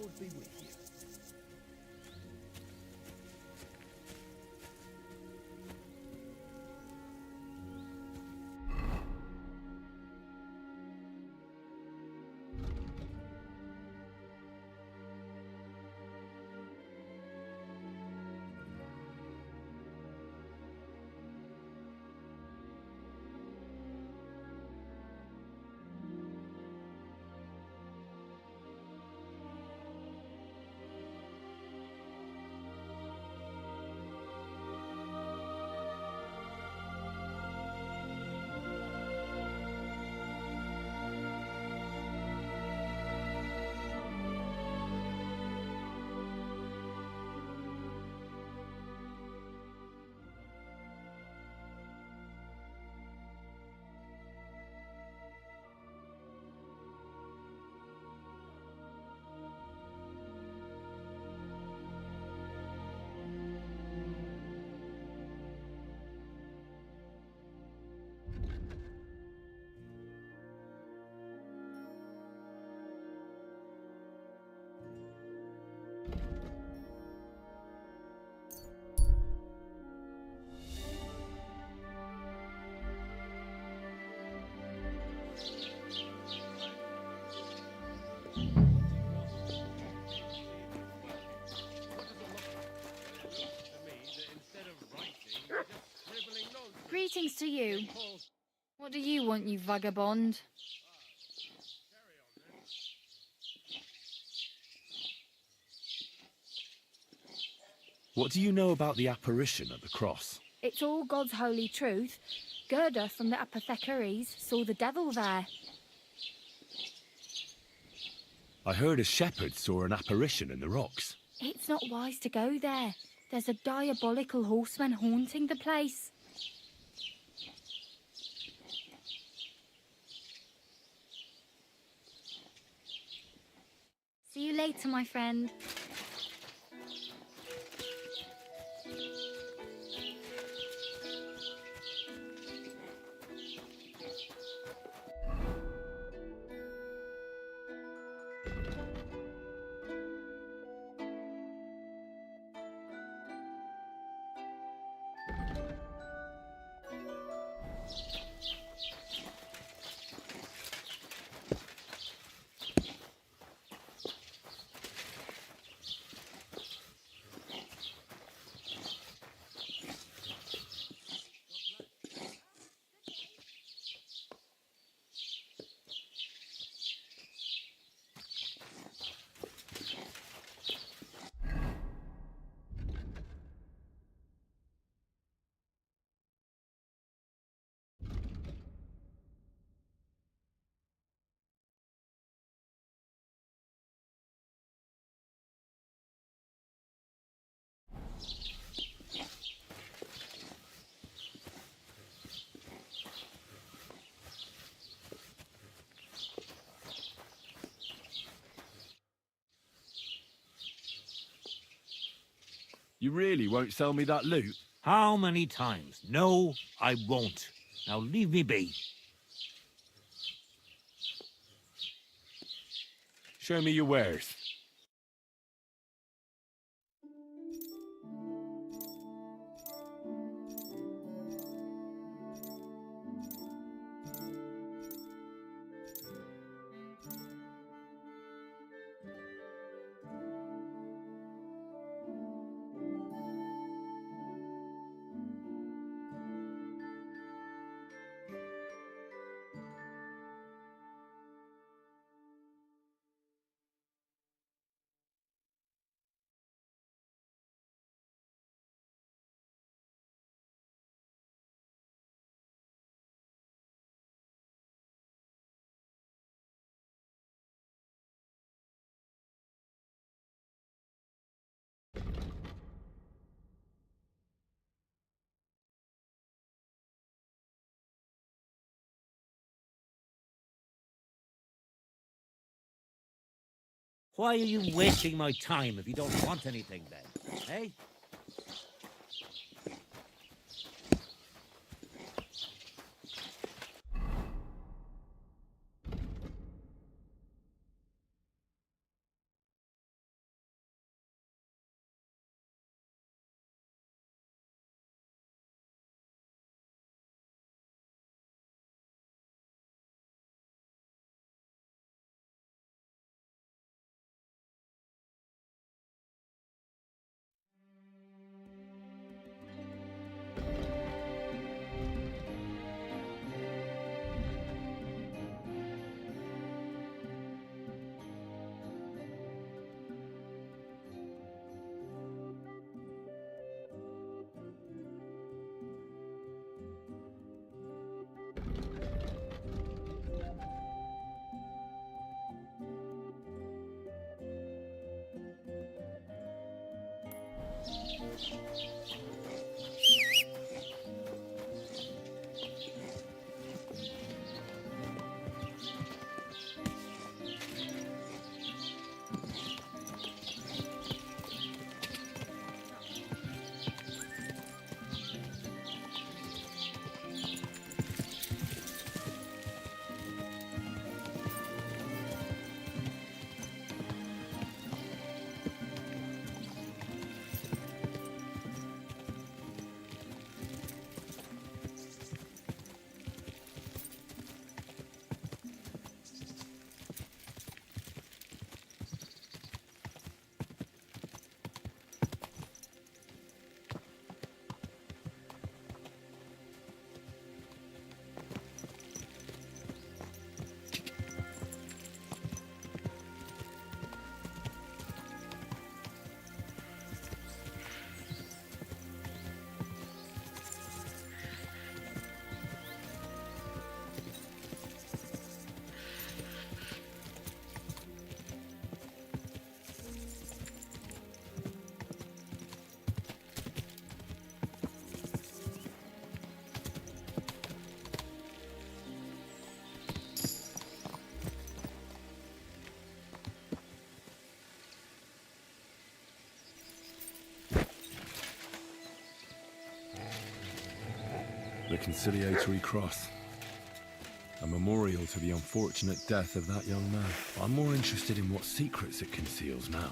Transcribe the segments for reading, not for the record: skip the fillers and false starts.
Lord be with you. Greetings to you. What do you want, you vagabond? What do you know about the apparition at the cross? It's all God's holy truth. Gerda from the apothecaries saw the devil there. I heard a shepherd saw an apparition in the rocks. It's not wise to go there. There's a diabolical horseman haunting the place. See you later, my friend. You really won't sell me that loot? How many times? No, I won't. Now leave me be. Show me your wares. Why are you wasting my time if you don't want anything then, eh? The conciliatory cross. A memorial to the unfortunate death of that young man. I'm more interested in what secrets it conceals now.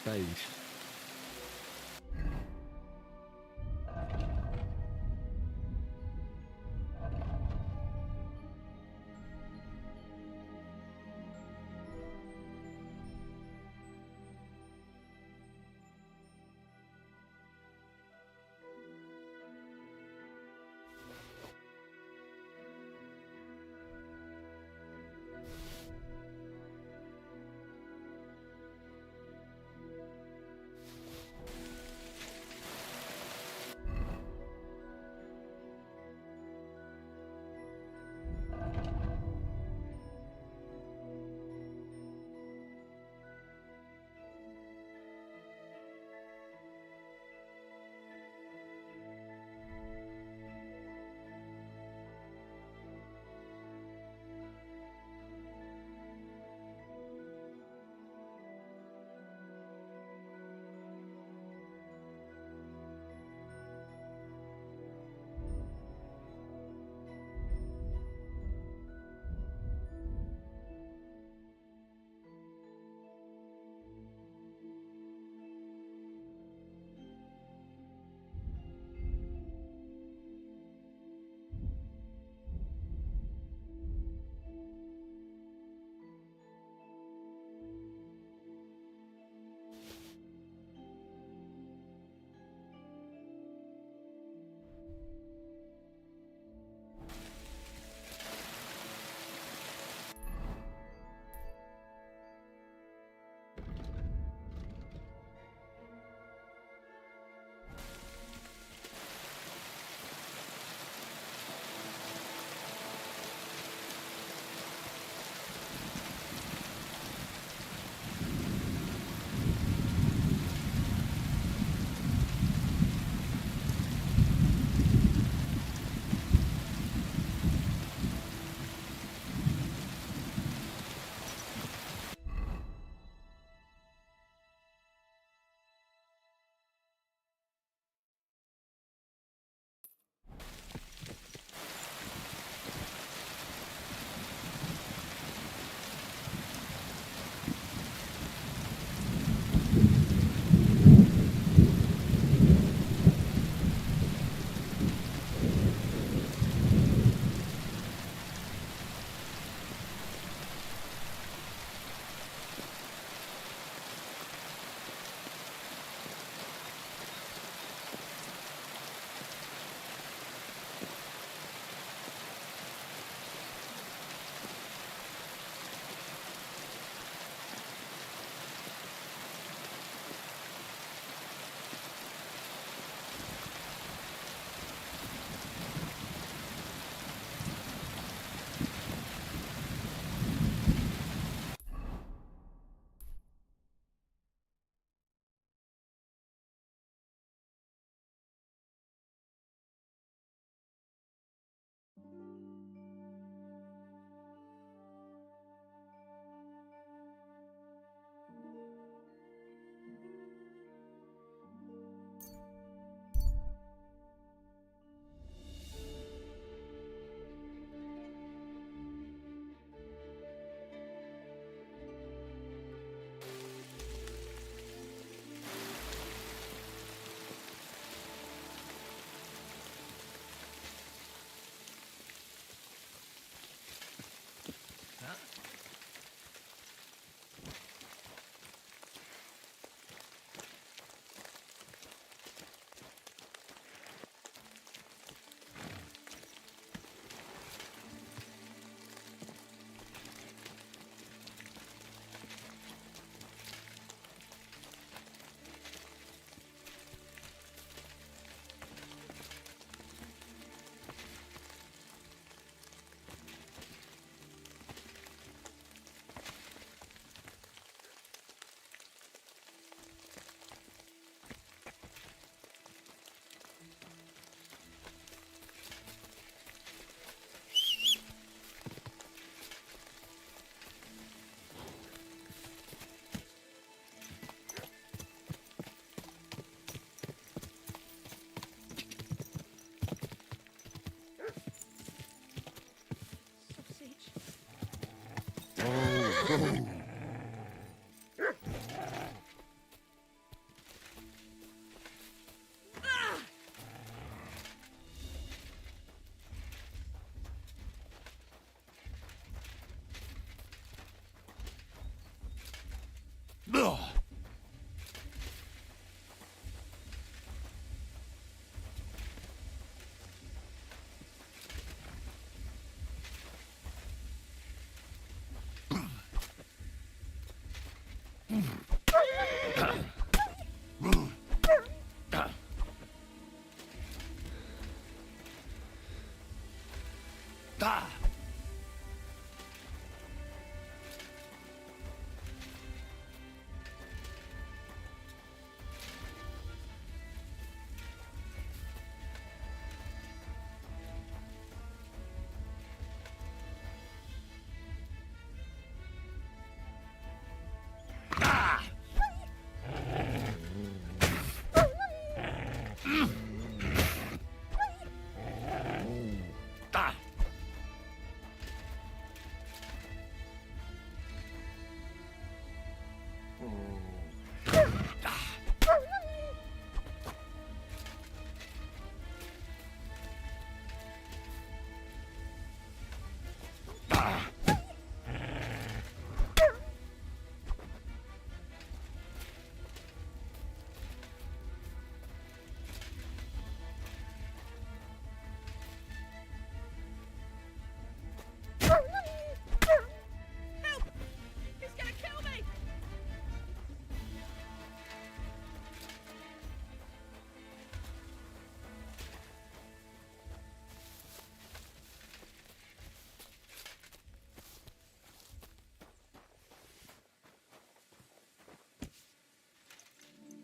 spade.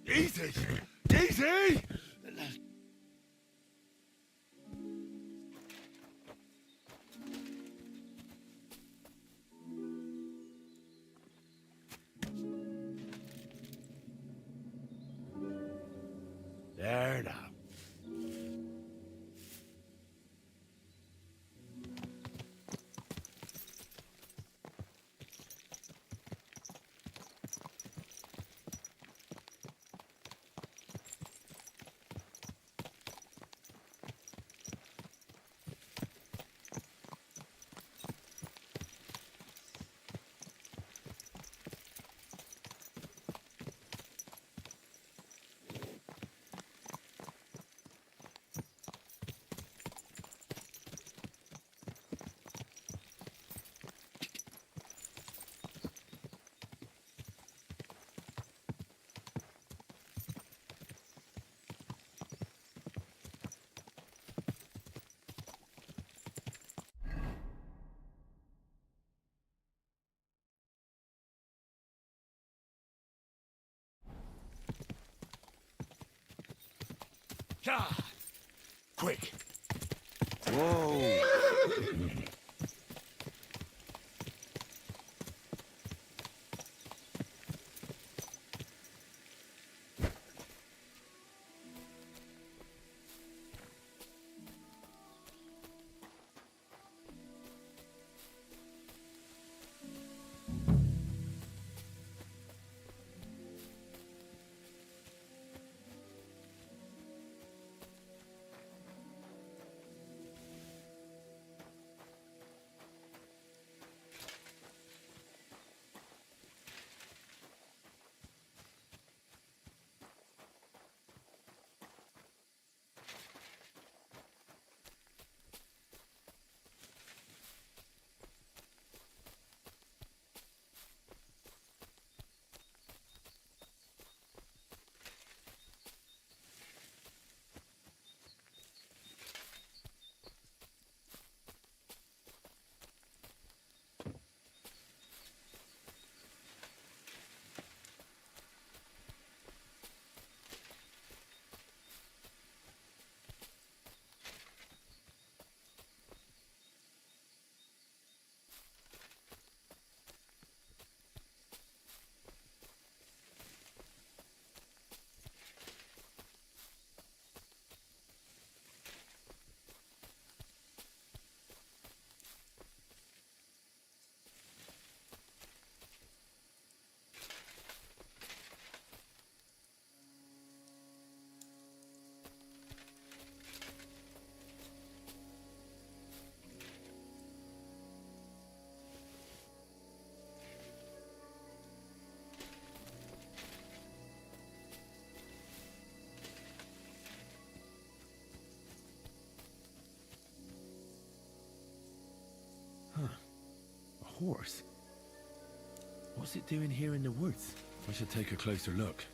Easy! Easy! There now. Ah! Quick! Whoa! A horse? What's it doing here in the woods? I should take a closer look.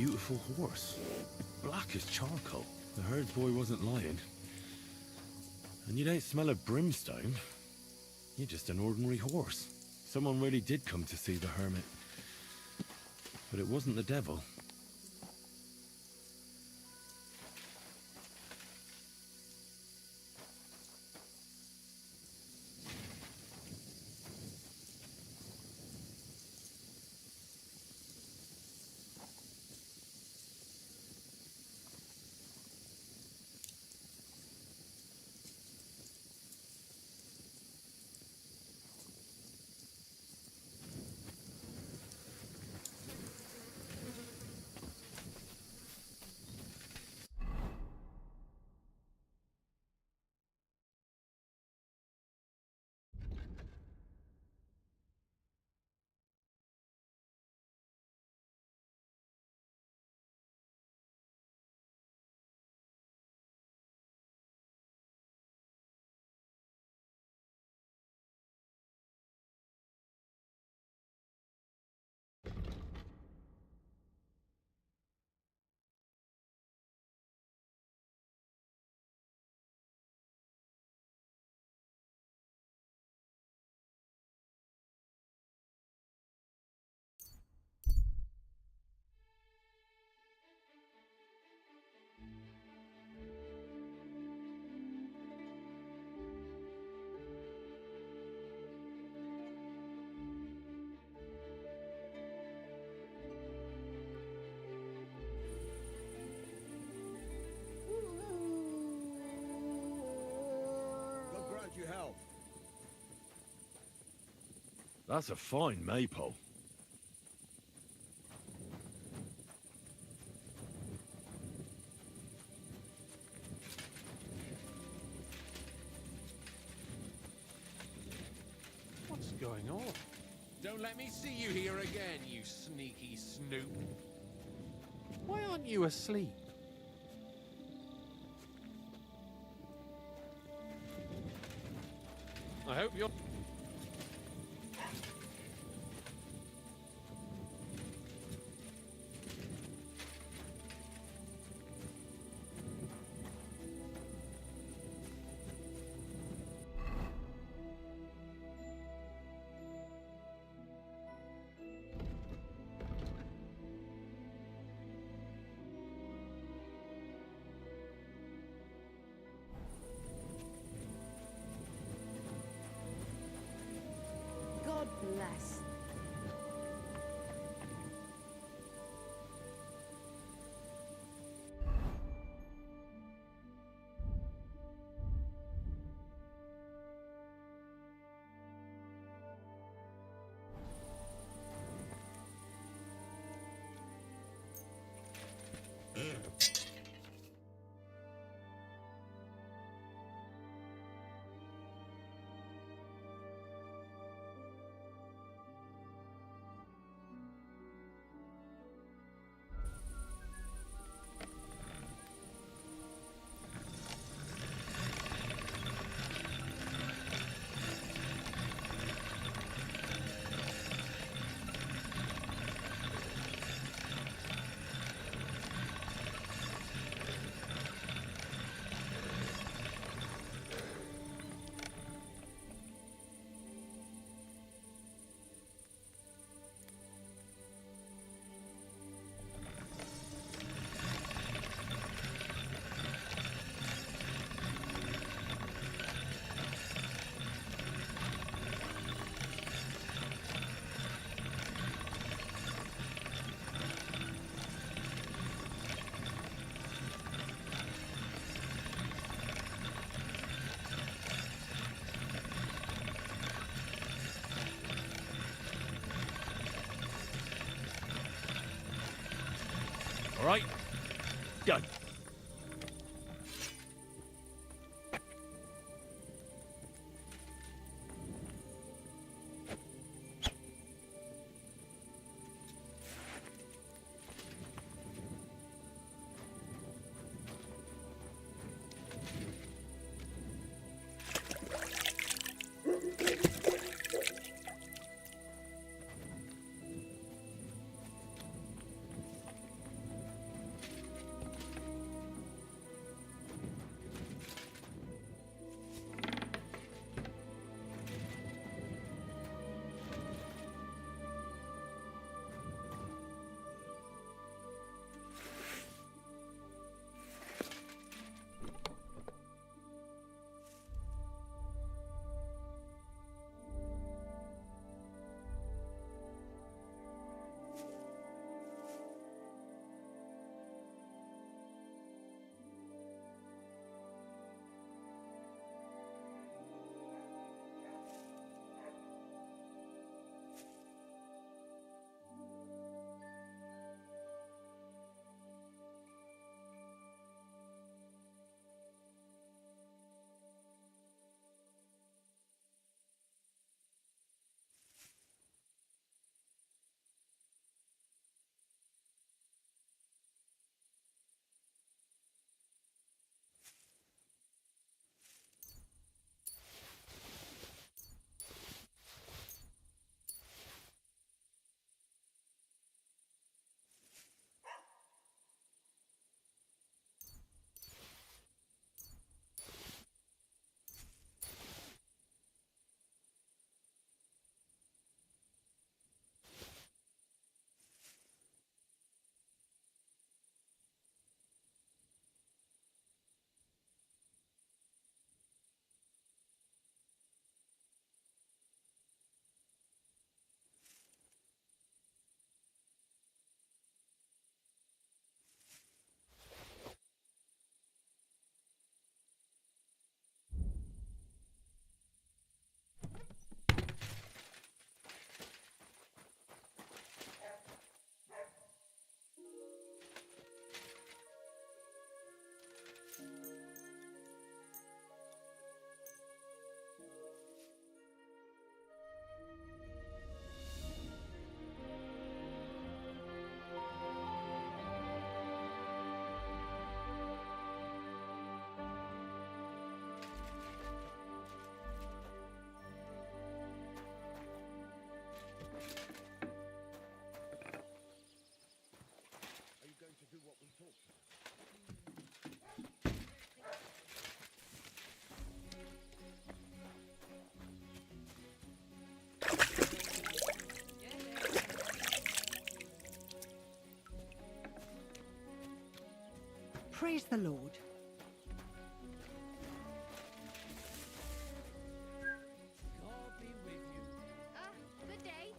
beautiful horse. Black as charcoal. The herd boy wasn't lying. And you don't smell of brimstone. You're just an ordinary horse. Someone really did come to see the hermit. But it wasn't the devil. God grant you health. That's a fine maypole. What's going on? Don't let me see you here again, you sneaky snoop. Why aren't you asleep? I hope you're... God bless. All right, go. Praise the Lord. God be with you. Good day.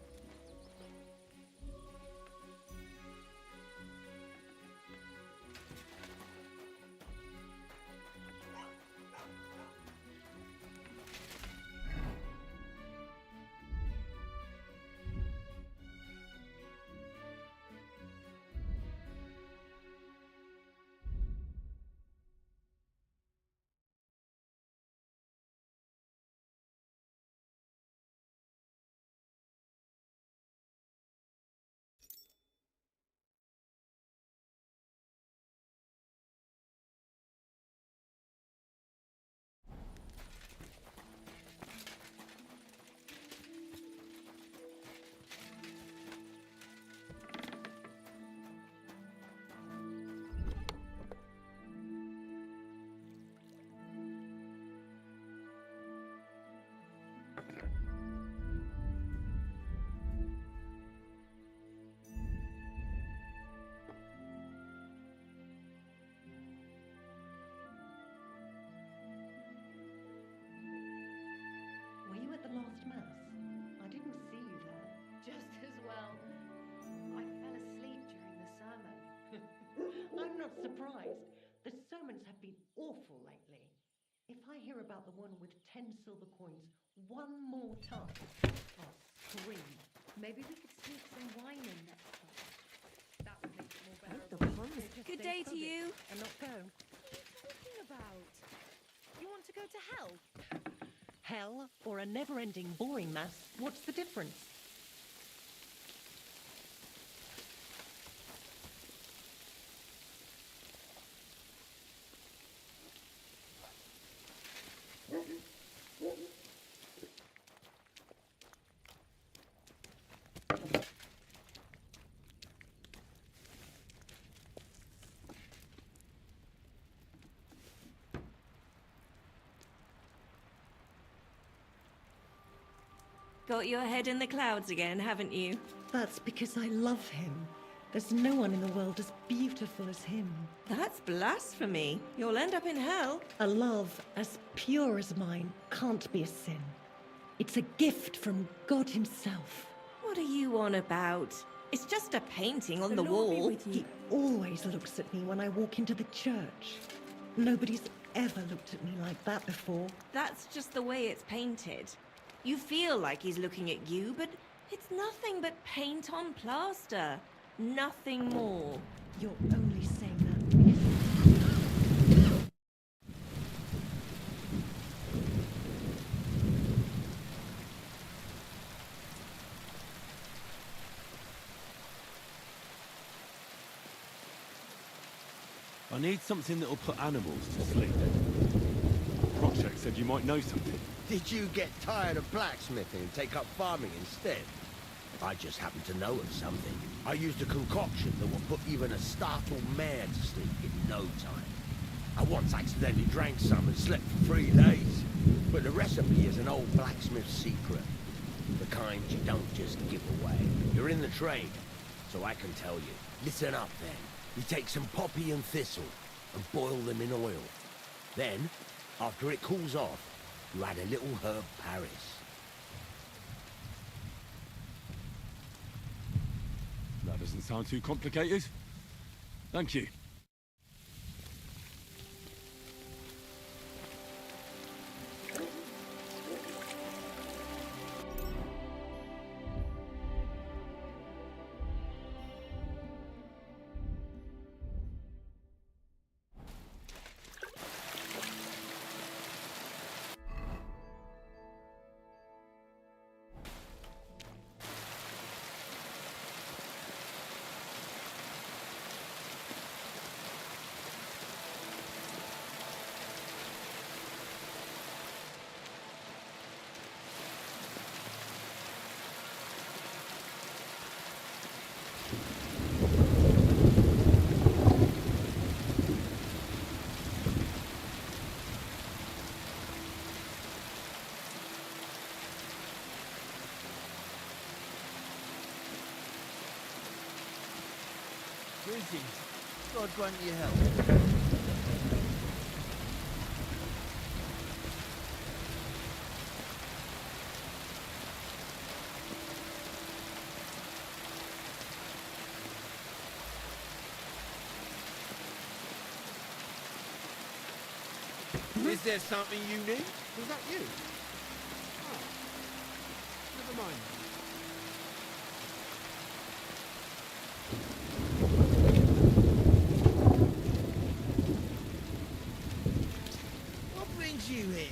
Were you at the last Mass? I didn't see you there. Just as well. I fell asleep during the sermon. I'm not surprised. The sermons have been awful lately. If I hear about the one with 10 silver coins one more time, I'll scream. Maybe we could sneak some wine in next time. That would make it more The bearable. puns just Good stay day to pubby you. And not go. What are you talking about? You want to go to hell? Hell or a never-ending boring Mass, what's the difference? Got your head in the clouds again, haven't you? That's because I love him. There's no one in the world as beautiful as him. That's blasphemy. You'll end up in hell. A love as pure as mine can't be a sin. It's a gift from God himself. What are you on about? It's just a painting on the Lord be wall. with you. He always looks at me when I walk into the church. Nobody's ever looked at me like that before. That's just the way it's painted. You feel like he's looking at you, but it's nothing but paint on plaster. Nothing more. You're only saying that because... I need something that'll put animals to sleep. Project said you might know something. Did you get tired of blacksmithing and take up farming instead? I just happen to know of something. I used a concoction that will put even a startled mare to sleep in no time. I once accidentally drank some and slept for 3 days. But the recipe is an old blacksmith's secret. The kind you don't just give away. You're in the trade, so I can tell you. Listen up then. You take some poppy and thistle and boil them in oil. Then, after it cools off, you add a little herb Paris. That doesn't sound too complicated. Thank you. Greetings. God grant you help. Is there something you need? Was that you? Oh. Never mind. What brings you here?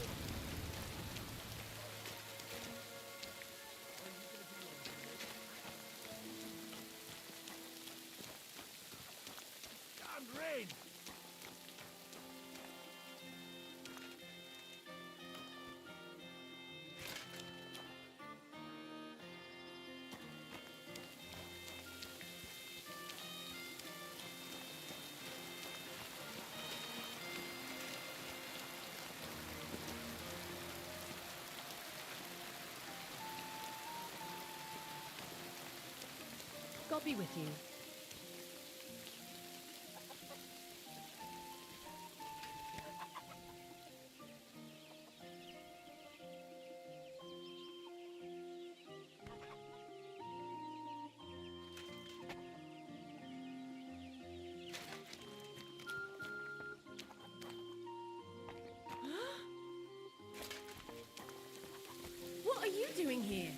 Rain. God be with you. What are you doing here?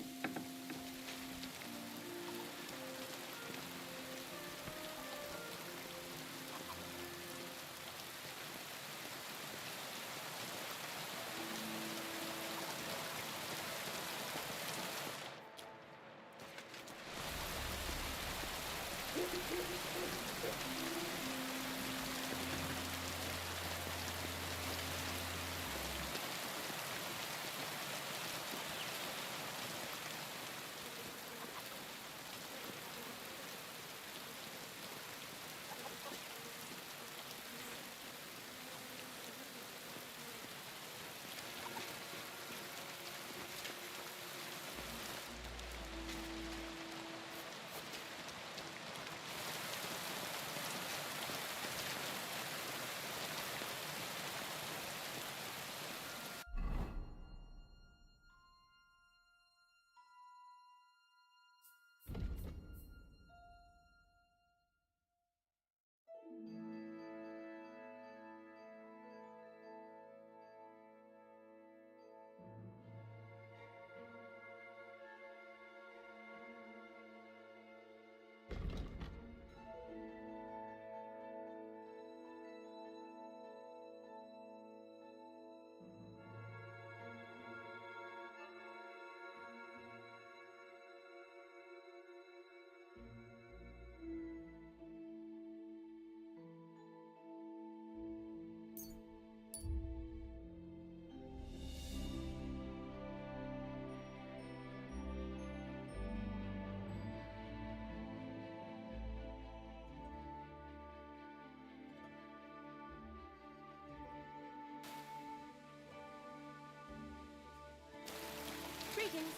Greetings.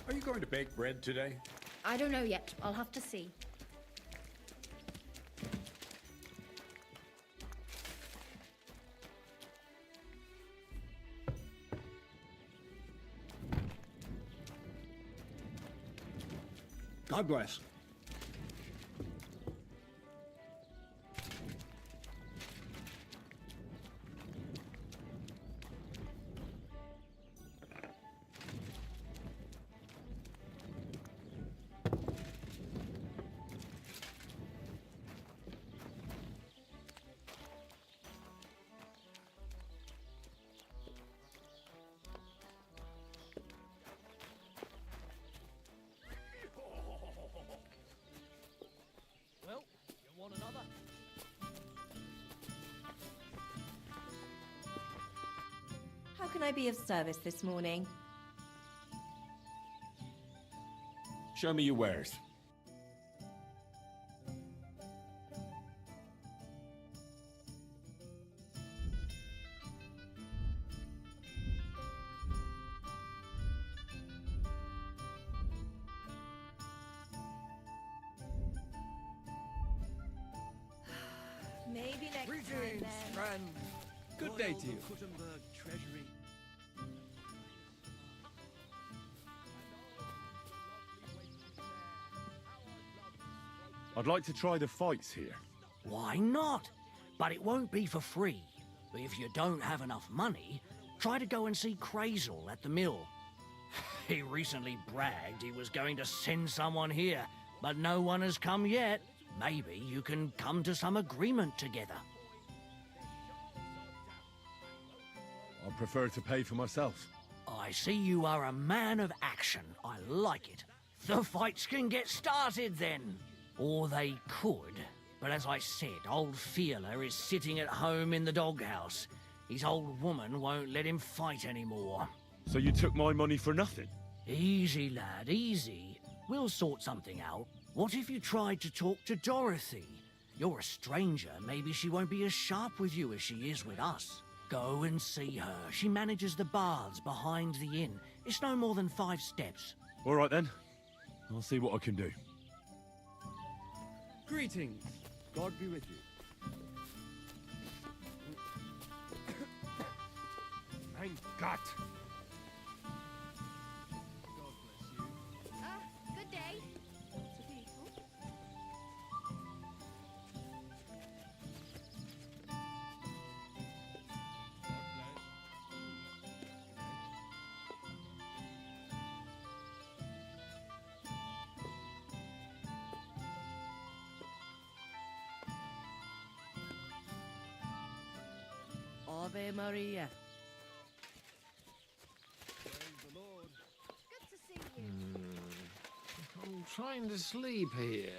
Are you going to bake bread today? I don't know yet. I'll have to see. God bless. Well, you want another? How can I be of service this morning? Show me your wares. Maybe next time then. friend. Good day to you. Kuttenberg Treasury. I'd like to try the fights here. Why not? But it won't be for free. If you don't have enough money, try to go and see Crazel at the mill. He recently bragged he was going to send someone here, but no one has come yet. Maybe you can come to some agreement together. I prefer to pay for myself. I see you are a man of action. I like it. The fights can get started then. Or they could. But as I said, old Fiala is sitting at home in the doghouse. His old woman won't let him fight anymore. So you took my money for nothing? Easy, lad, easy. We'll sort something out. What if you tried to talk to Dorothy? You're a stranger. Maybe she won't be as sharp with you as she is with us. Go and see her. She manages the baths behind the inn. It's no more than 5 steps. All right then. I'll see what I can do. Greetings. God be with you. Mein Gott! Good day. Ave Maria. Good to see you. I'm trying to sleep here.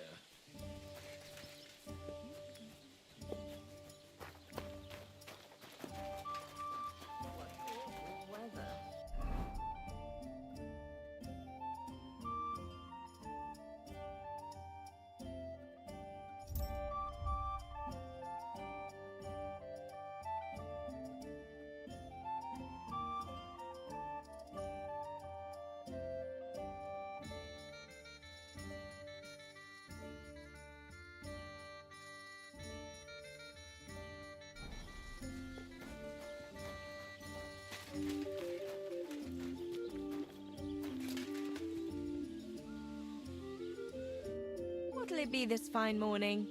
What'll it be this fine morning?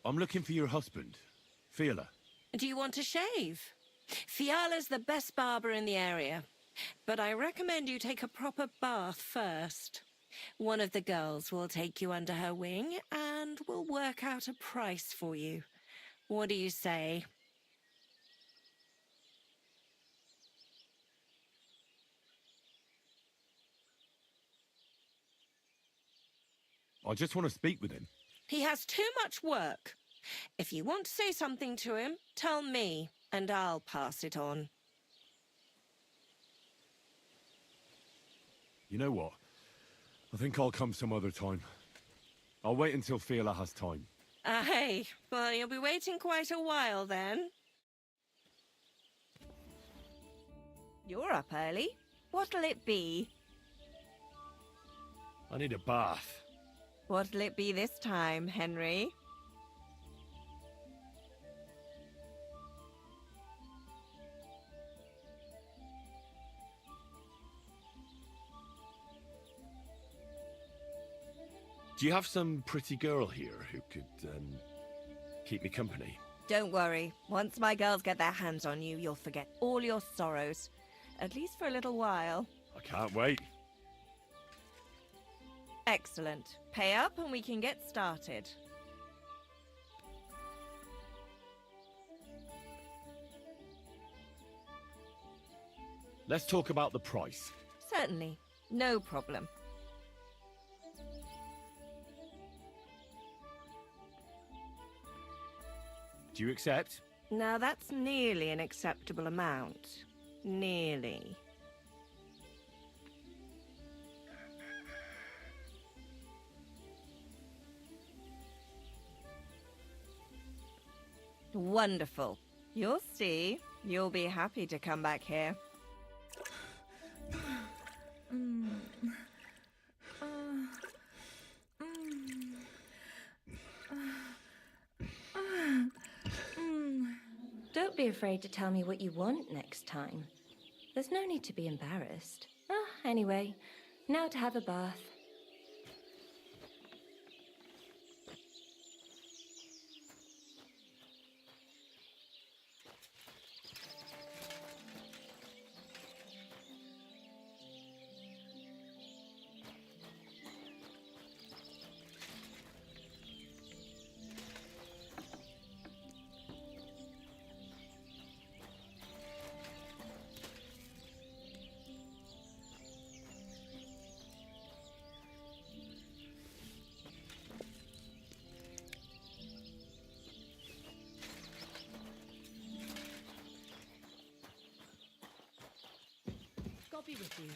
I'm looking for your husband, Fiala. Do you want to shave? Fiala's the best barber in the area, but I recommend you take a proper bath first. One of the girls will take you under her wing and will work out a price for you. What do you say? I just want to speak with him. He has too much work. If you want to say something to him, tell me, and I'll pass it on. You know what? I think I'll come some other time. I'll wait until Fiala has time. Aye, well, you'll be waiting quite a while then. You're up early. What'll it be? I need a bath. What'll it be this time, Henry? Do you have some pretty girl here who could, keep me company? Don't worry. Once my girls get their hands on you, you'll forget all your sorrows. At least for a little while. I can't wait. Excellent. Pay up and we can get started. Let's talk about the price. Certainly. No problem. Do you accept? Now that's nearly an acceptable amount. Nearly. Wonderful. You'll see. You'll be happy to come back here. Don't be afraid to tell me what you want next time. There's no need to be embarrassed. Anyway, now to have a bath. God be with you.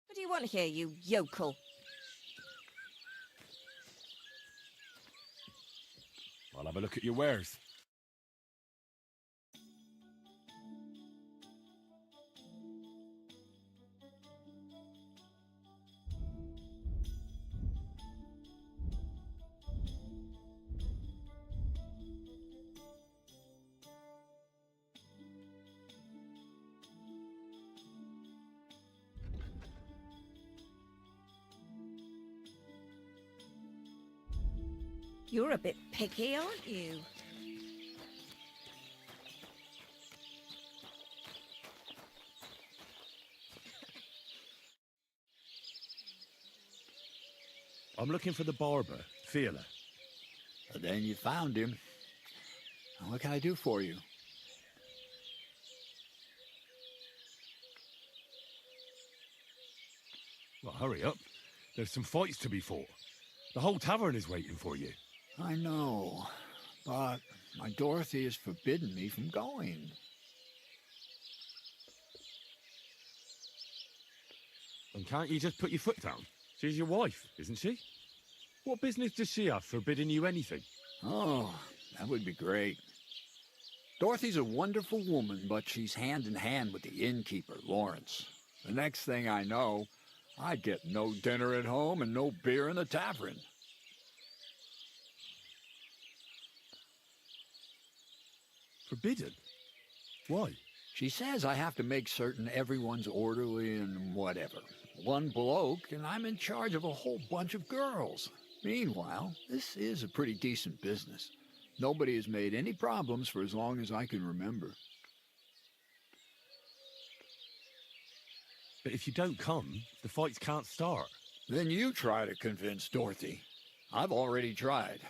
What do you want here, you yokel? I'll have a look at your wares. You're a bit picky, aren't you? I'm looking for the barber, Feeler. Then you found him. What can I do for you? Well, hurry up. There's some fights to be fought. The whole tavern is waiting for you. I know, but my Dorothy has forbidden me from going. And can't you just put your foot down? She's your wife, isn't she? What business does she have forbidding you anything? Oh, that would be great. Dorothy's a wonderful woman, but she's hand in hand with the innkeeper, Lawrence. The next thing I know, I'd get no dinner at home and no beer in the tavern. Forbidden? Why? She says I have to make certain everyone's orderly and whatever. One bloke, and I'm in charge of a whole bunch of girls. Meanwhile, this is a pretty decent business. Nobody has made any problems for as long as I can remember. But if you don't come, the fights can't start. Then you try to convince Dorothy. I've already tried.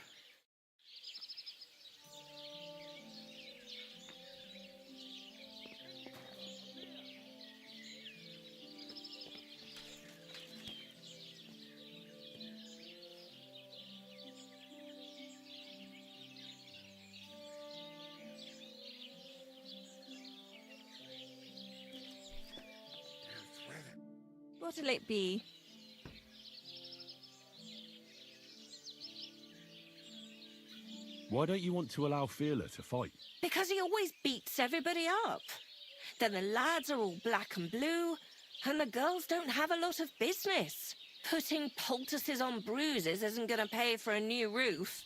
What'll it be? Why don't you want to allow Feeler to fight? Because he always beats everybody up. Then the lads are all black and blue, and the girls don't have a lot of business. Putting poultices on bruises isn't going to pay for a new roof.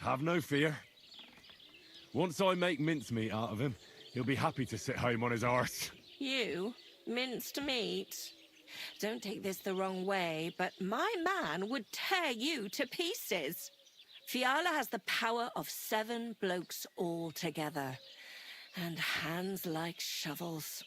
Have no fear. Once I make mincemeat out of him, he'll be happy to sit home on his arse. You? Minced meat? Don't take this the wrong way, but my man would tear you to pieces. Fiala has the power of 7 blokes all together, and hands like shovels.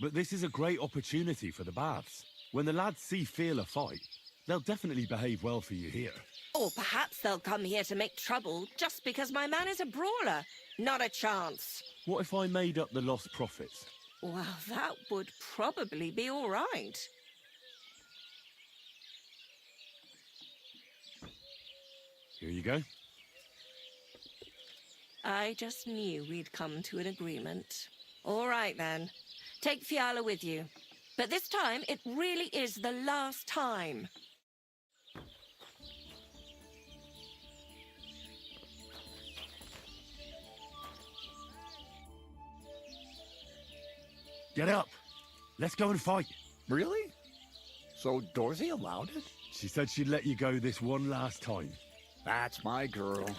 But this is a great opportunity for the baths. When the lads see Feeler fight, they'll definitely behave well for you here. Or perhaps they'll come here to make trouble just because my man is a brawler. Not a chance. What if I made up the lost profits? Well, that would probably be all right. Here you go. I just knew we'd come to an agreement. All right, then. Take Fiala with you. But this time, it really is the last time. Get up. Let's go and fight. Really? So Dorothy allowed it? She said she'd let you go this one last time. That's my girl.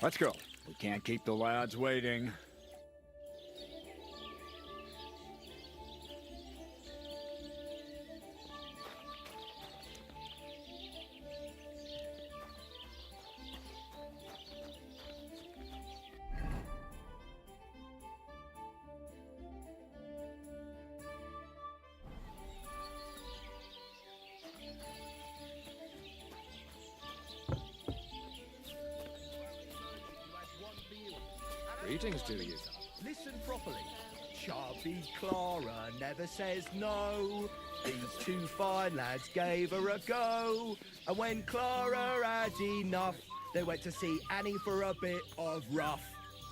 Let's go. We can't keep the lads waiting. Greetings to you. Listen properly. Chubby Clara never says no. These two fine lads gave her a go. And when Clara had enough, they went to see Annie for a bit of rough.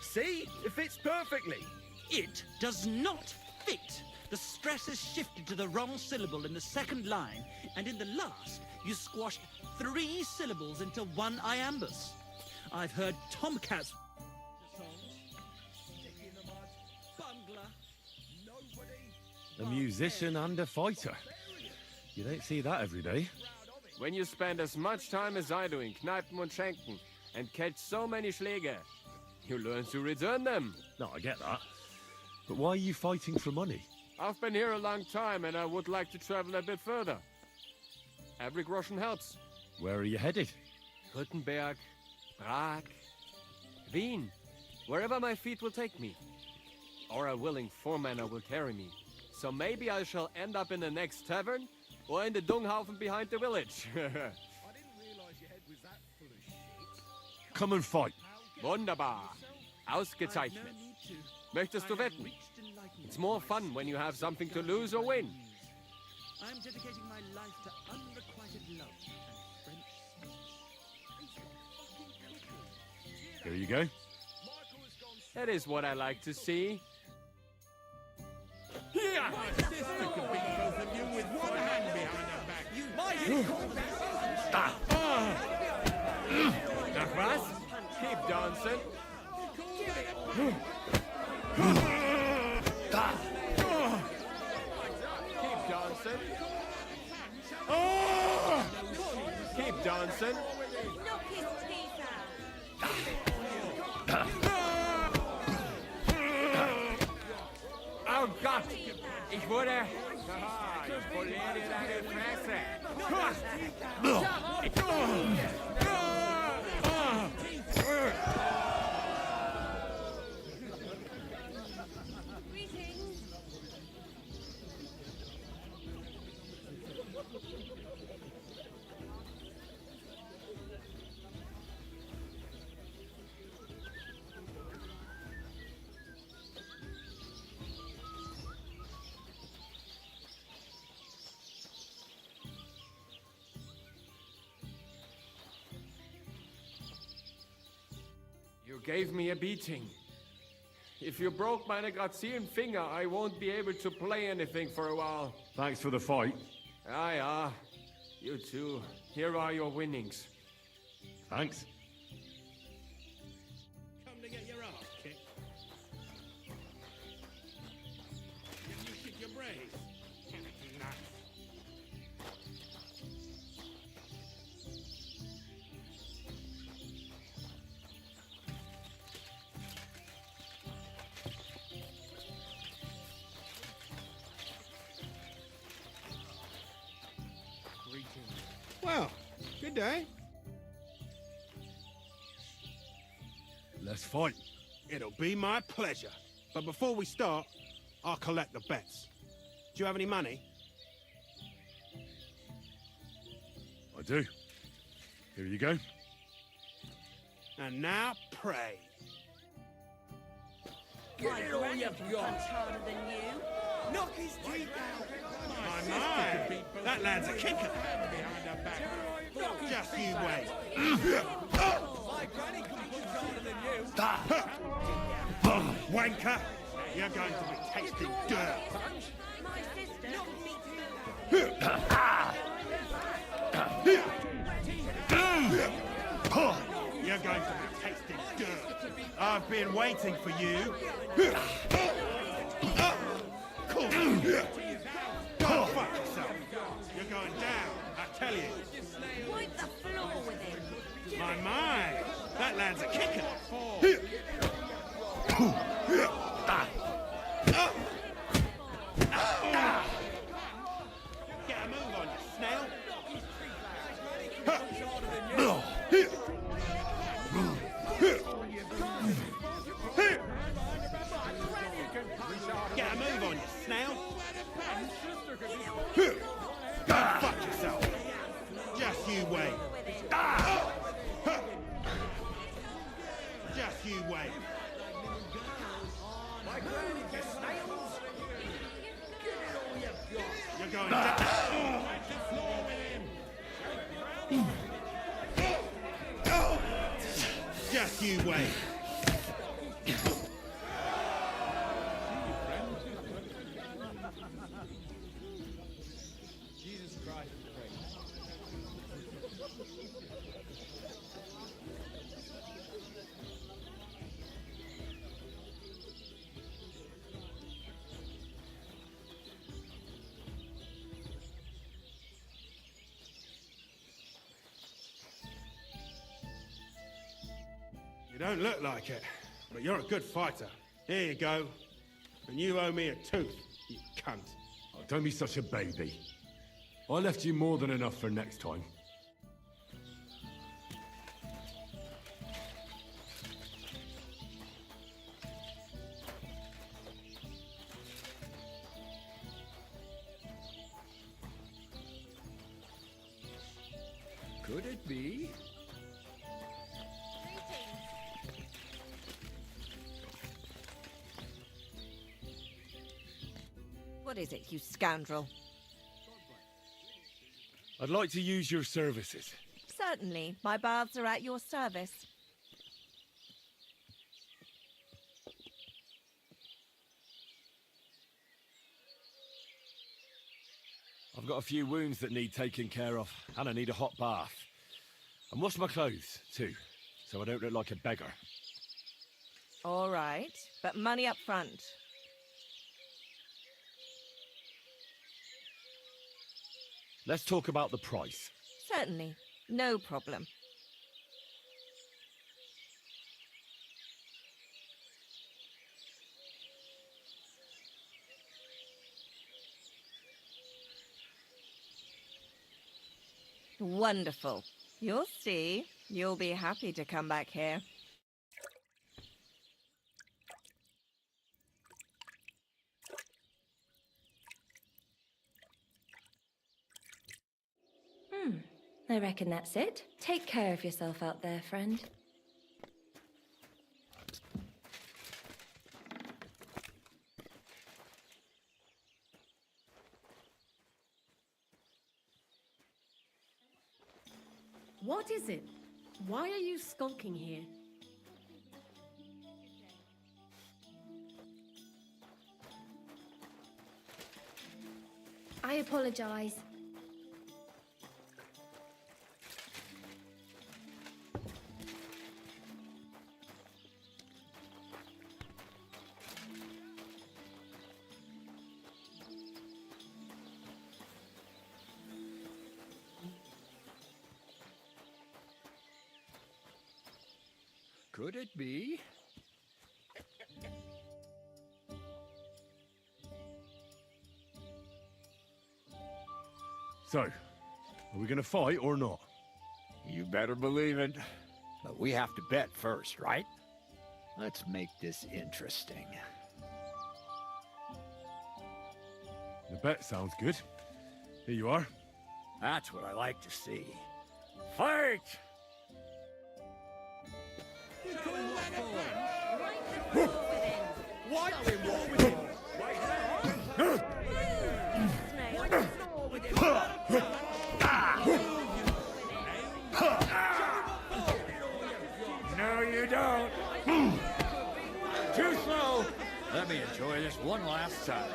See? It fits perfectly. It does not fit. The stress is shifted to the wrong syllable in the second line, and in the last, you squashed 3 syllables into one iambus. I've heard tomcats. A musician and a fighter. You don't see that every day. When you spend as much time as I do in Kneipen und Schenken and catch so many Schläge, you learn to return them. No, I get that. But why are you fighting for money? I've been here a long time and I would like to travel a bit further. Every groschen helps. Where are you headed? Württemberg, Prague, Wien, wherever my feet will take me. Or a willing foreman will carry me. So maybe I shall end up in the next tavern, or in the Dunghaufen behind the village. I didn't realize your head was that full of shit. Come and fight. Wunderbar. Ausgezeichnet. Möchtest du wetten? It's more fun when you have something to lose or win. I'm dedicating my life to unrequited love and French. Here you go. That is what I like to see. Here! My sister could beat both of you with one hand behind her back. Nach was? Keep dancing. Keep dancing. Keep dancing. Oh Gott! Ich wurde... Haha, ich poliere deine Fresse. You gave me a beating. If you broke my Grazian finger, I won't be able to play anything for a while. Thanks for the fight. Ah. You too. Here are your winnings. Thanks. Come to get your ass kicked. Did you shit your brains? Nah. Well, good day. Let's fight. It'll be my pleasure. But before we start, I'll collect the bets. Do you have any money? I do. Here you go. And now pray. Get it all you've got. Harder than you. Knock his teeth out. My, that lad's a kicker. Behind her back. Just you wait. My granny can punch harder than you. Wanker, you're going to be tasting dirt. My sister could beat You're going to be tasting dirt. I've been waiting for you. Go fuck yourself. You're going down, I tell you. Wipe the floor with him. My. That lad's a kicker. Get a move on, you snail. Get a move on, you snail. Go fuck yourself. Just you wait. Just you wait. You're going down. Just you wait. Jesus Christ. You don't look like it, but you're a good fighter. Here you go. And you owe me a tooth, you cunt. Oh, don't be such a baby. I left you more than enough for next time. Could it be? What is it, you scoundrel? I'd like to use your services. Certainly. My baths are at your service. I've got a few wounds that need taking care of, and I need a hot bath. And wash my clothes, too, so I don't look like a beggar. All right, but money up front. Let's talk about the price. Certainly. No problem. Wonderful. You'll see. You'll be happy to come back here. I reckon that's it. Take care of yourself out there, friend. What is it? Why are you skulking here? I apologize. Could it be? So, are we gonna fight or not? You better believe it. But we have to bet first, right? Let's make this interesting. The bet sounds good. Here you are. That's what I like to see. Fight! What? What with him? No, you don't. Too slow. Let me enjoy this one last time.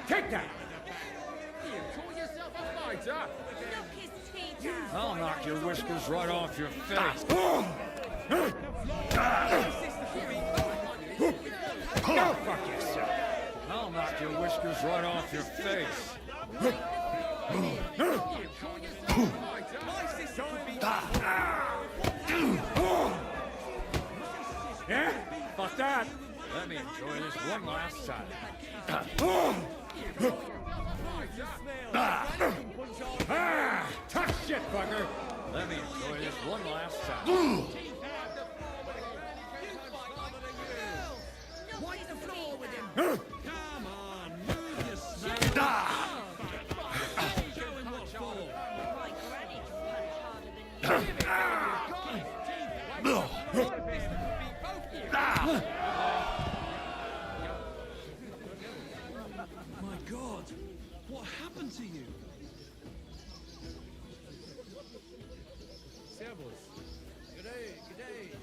Take that. You call yourself a fighter? Look his teeth. whiskers right off your face. Yeah? Fuck that. Let me enjoy this one last time. Tough shit, fucker. Let me enjoy this one last time. Wipe the floor with him. Come on, move your snake. My God, what happened to you? Servus. G'day, g'day.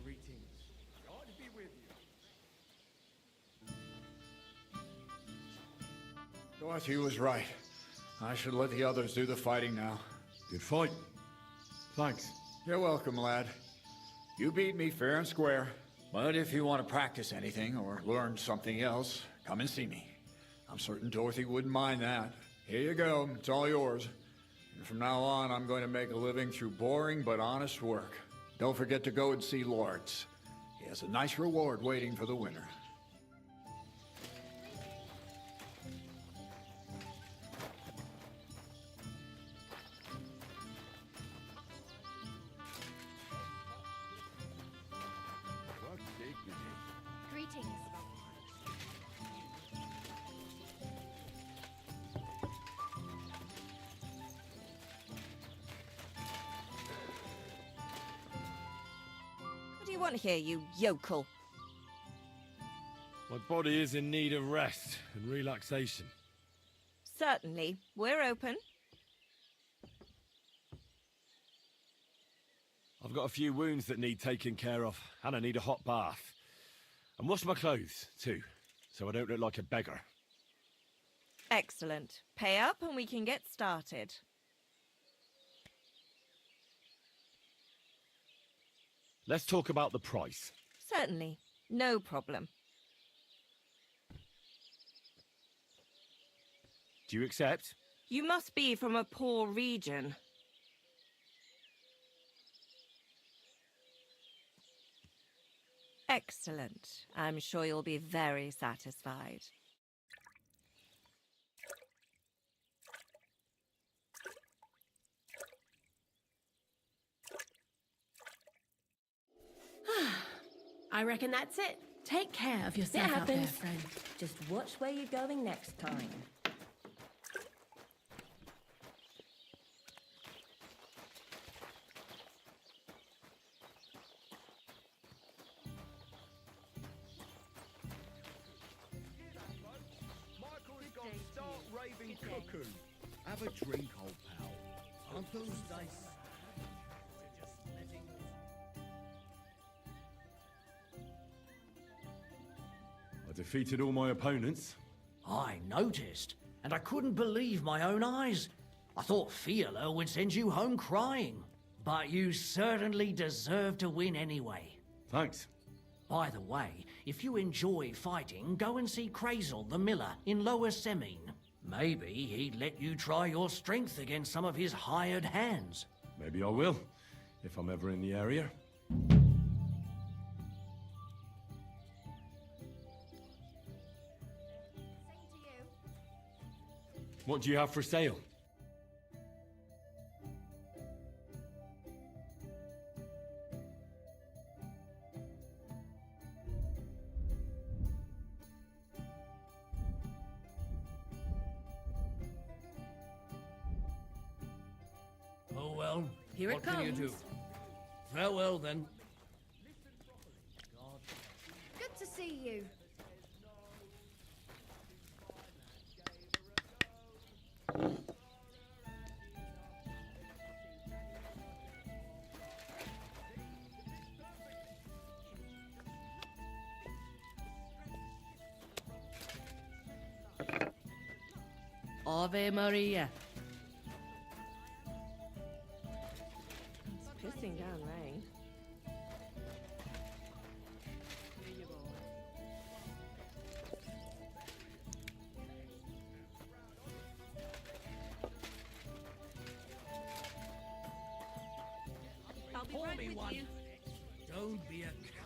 Greetings. God be with you. Dorothy was right. I should let the others do the fighting now. Good fight. Thanks. You're welcome, lad. You beat me fair and square. But if you want to practice anything or learn something else, come and see me. I'm certain Dorothy wouldn't mind that. Here you go. It's all yours. And from now on, I'm going to make a living through boring but honest work. Don't forget to go and see Lawrence. He has a nice reward waiting for the winner. What dignity. Greetings. What do you want here, you yokel? My body is in need of rest and relaxation. Certainly. We're open. I've got a few wounds that need taking care of, and I need a hot bath. And wash my clothes, too, so I don't look like a beggar. Excellent. Pay up and we can get started. Let's talk about the price. Certainly. No problem. Do you accept? You must be from a poor region. Excellent. I'm sure you'll be very satisfied. I reckon that's it. Take care of yourself out there, friend. Just watch where you're going next time. Michael's gone start raving cuckoo. Have a drink, old pal. Aren't those dice? I defeated all my opponents. I noticed, and I couldn't believe my own eyes. I thought Fiala would send you home crying. But you certainly deserve to win anyway. Thanks. By the way, if you enjoy fighting, go and see Crazel the miller in Lower Semine. Maybe he'd let you try your strength against some of his hired hands. Maybe I will, if I'm ever in the area. What do you have for sale? Oh well, Here it what can you do? comes. Farewell then. Good to see you. Ave Maria. This pissing down rain. I'll be Pour right me with one. you. Don't be a cow.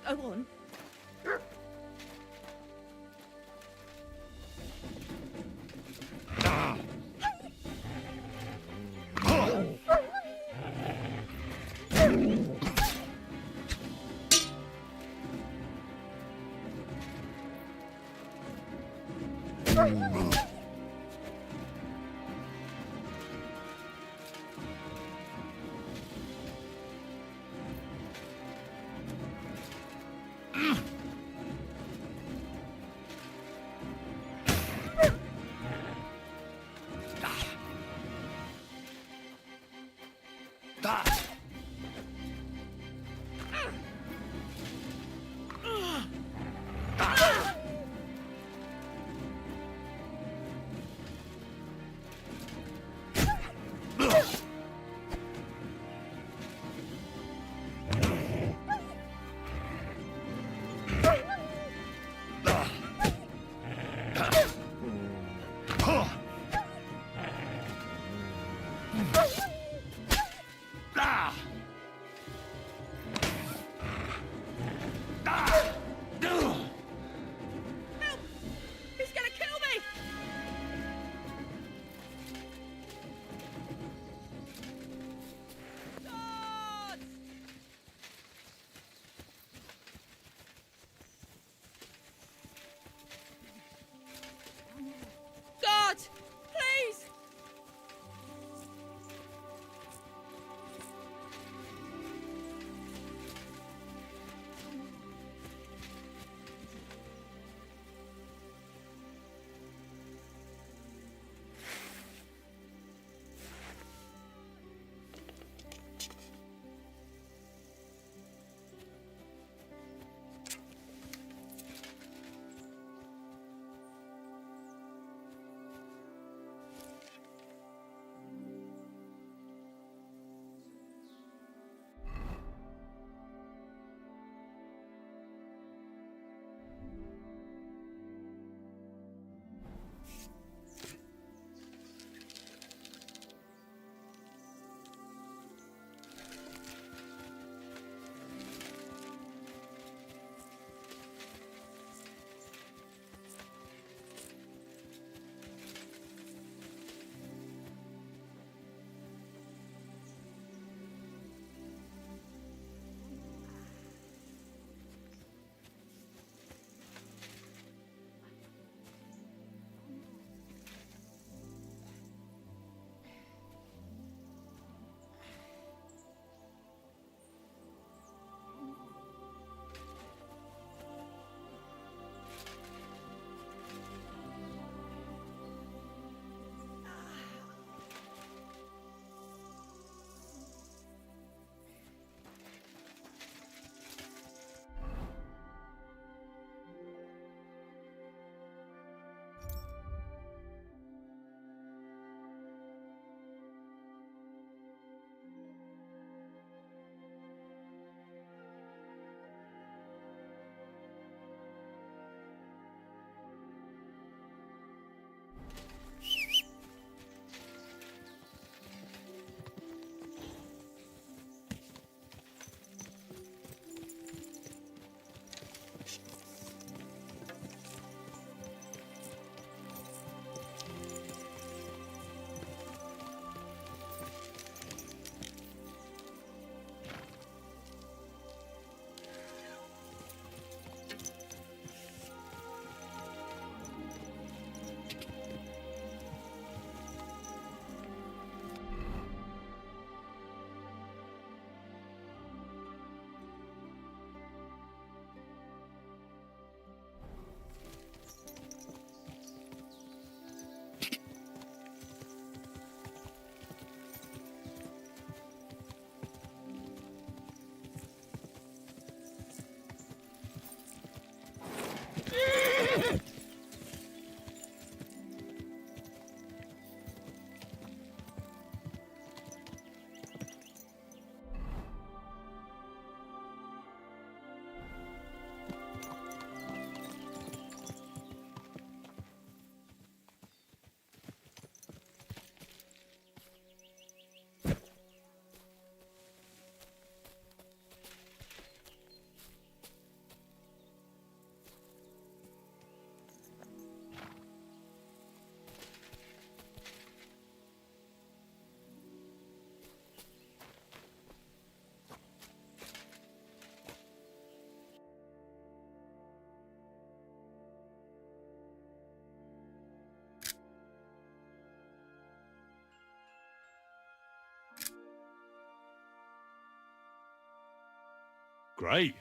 Go on. Great.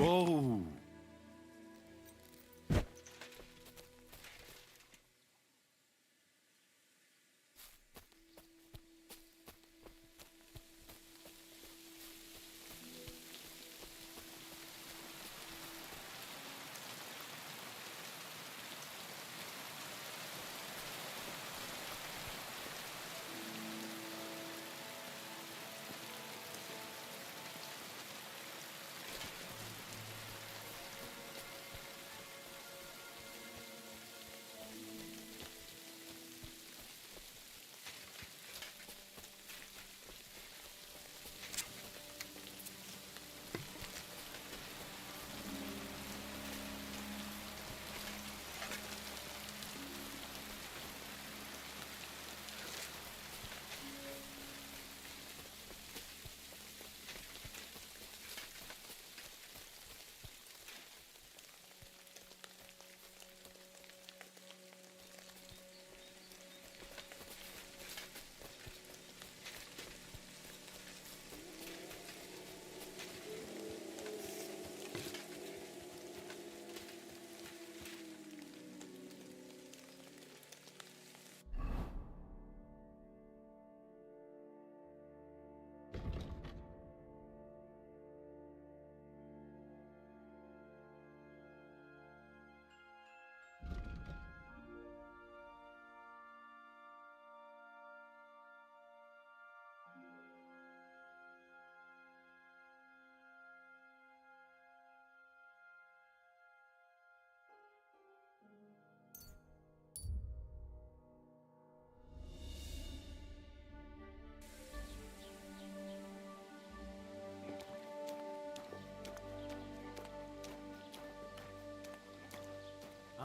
Whoa!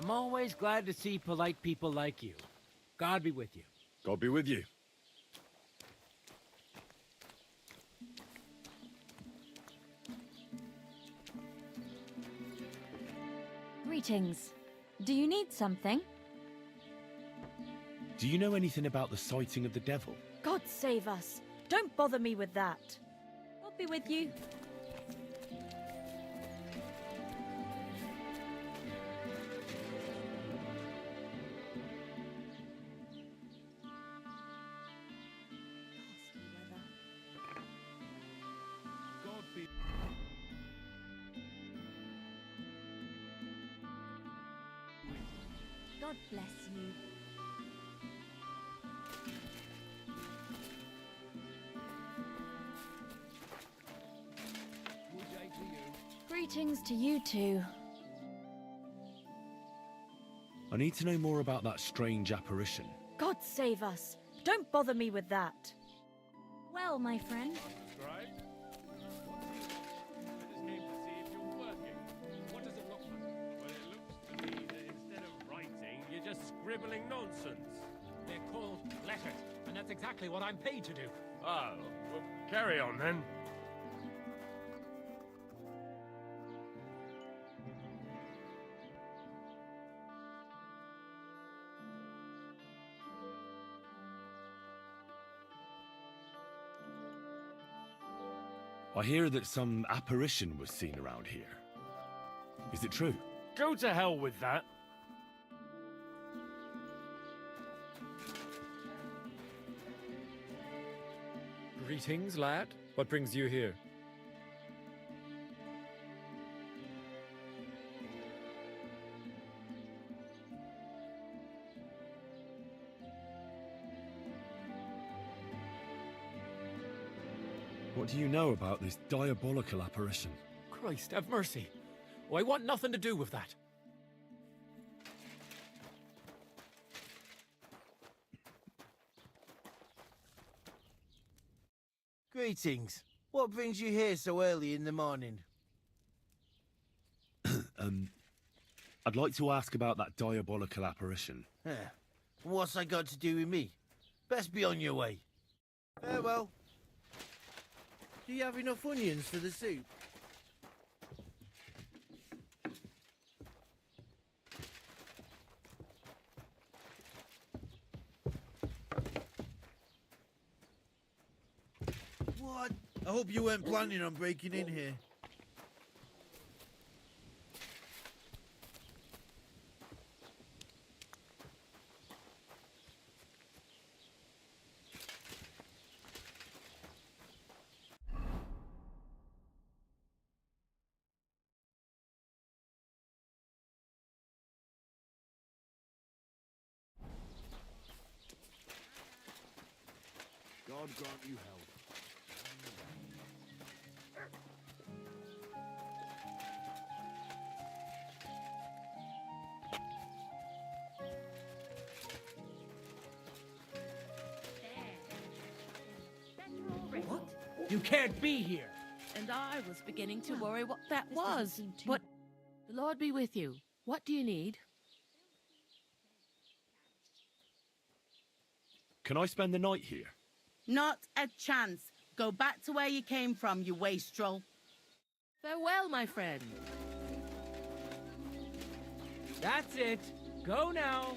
I'm always glad to see polite people like you. God be with you. God be with you. Greetings. Do you need something? Do you know anything about the sighting of the devil? God save us. Don't bother me with that. I'll be with you. God bless you. Greetings to you too. I need to know more about that strange apparition. God save us. Don't bother me with that. Well, my friend. Scribe? I just came to see if you're working. What does it look like? Well, it looks to me that instead of writing, you're just scribbling nonsense. They're called letters, and that's exactly what I'm paid to do. Oh, well, carry on then. I hear that some apparition was seen around here. Is it true? Go to hell with that. Greetings, lad. What brings you here? What do you know about this diabolical apparition? Christ, have mercy. Oh, I want nothing to do with that. Greetings. What brings you here so early in the morning? I'd like to ask about that diabolical apparition. What's that got to do with me? Best be on your way. Farewell. Do you have enough onions for the soup? What? I hope you weren't planning on breaking in here. God grant you help. What? You can't be here. And I was beginning to worry what that was. But the Lord be with you. What do you need? Can I spend the night here? Not a chance. Go back to where you came from, you wastrel. Farewell, my friend. That's it. Go now.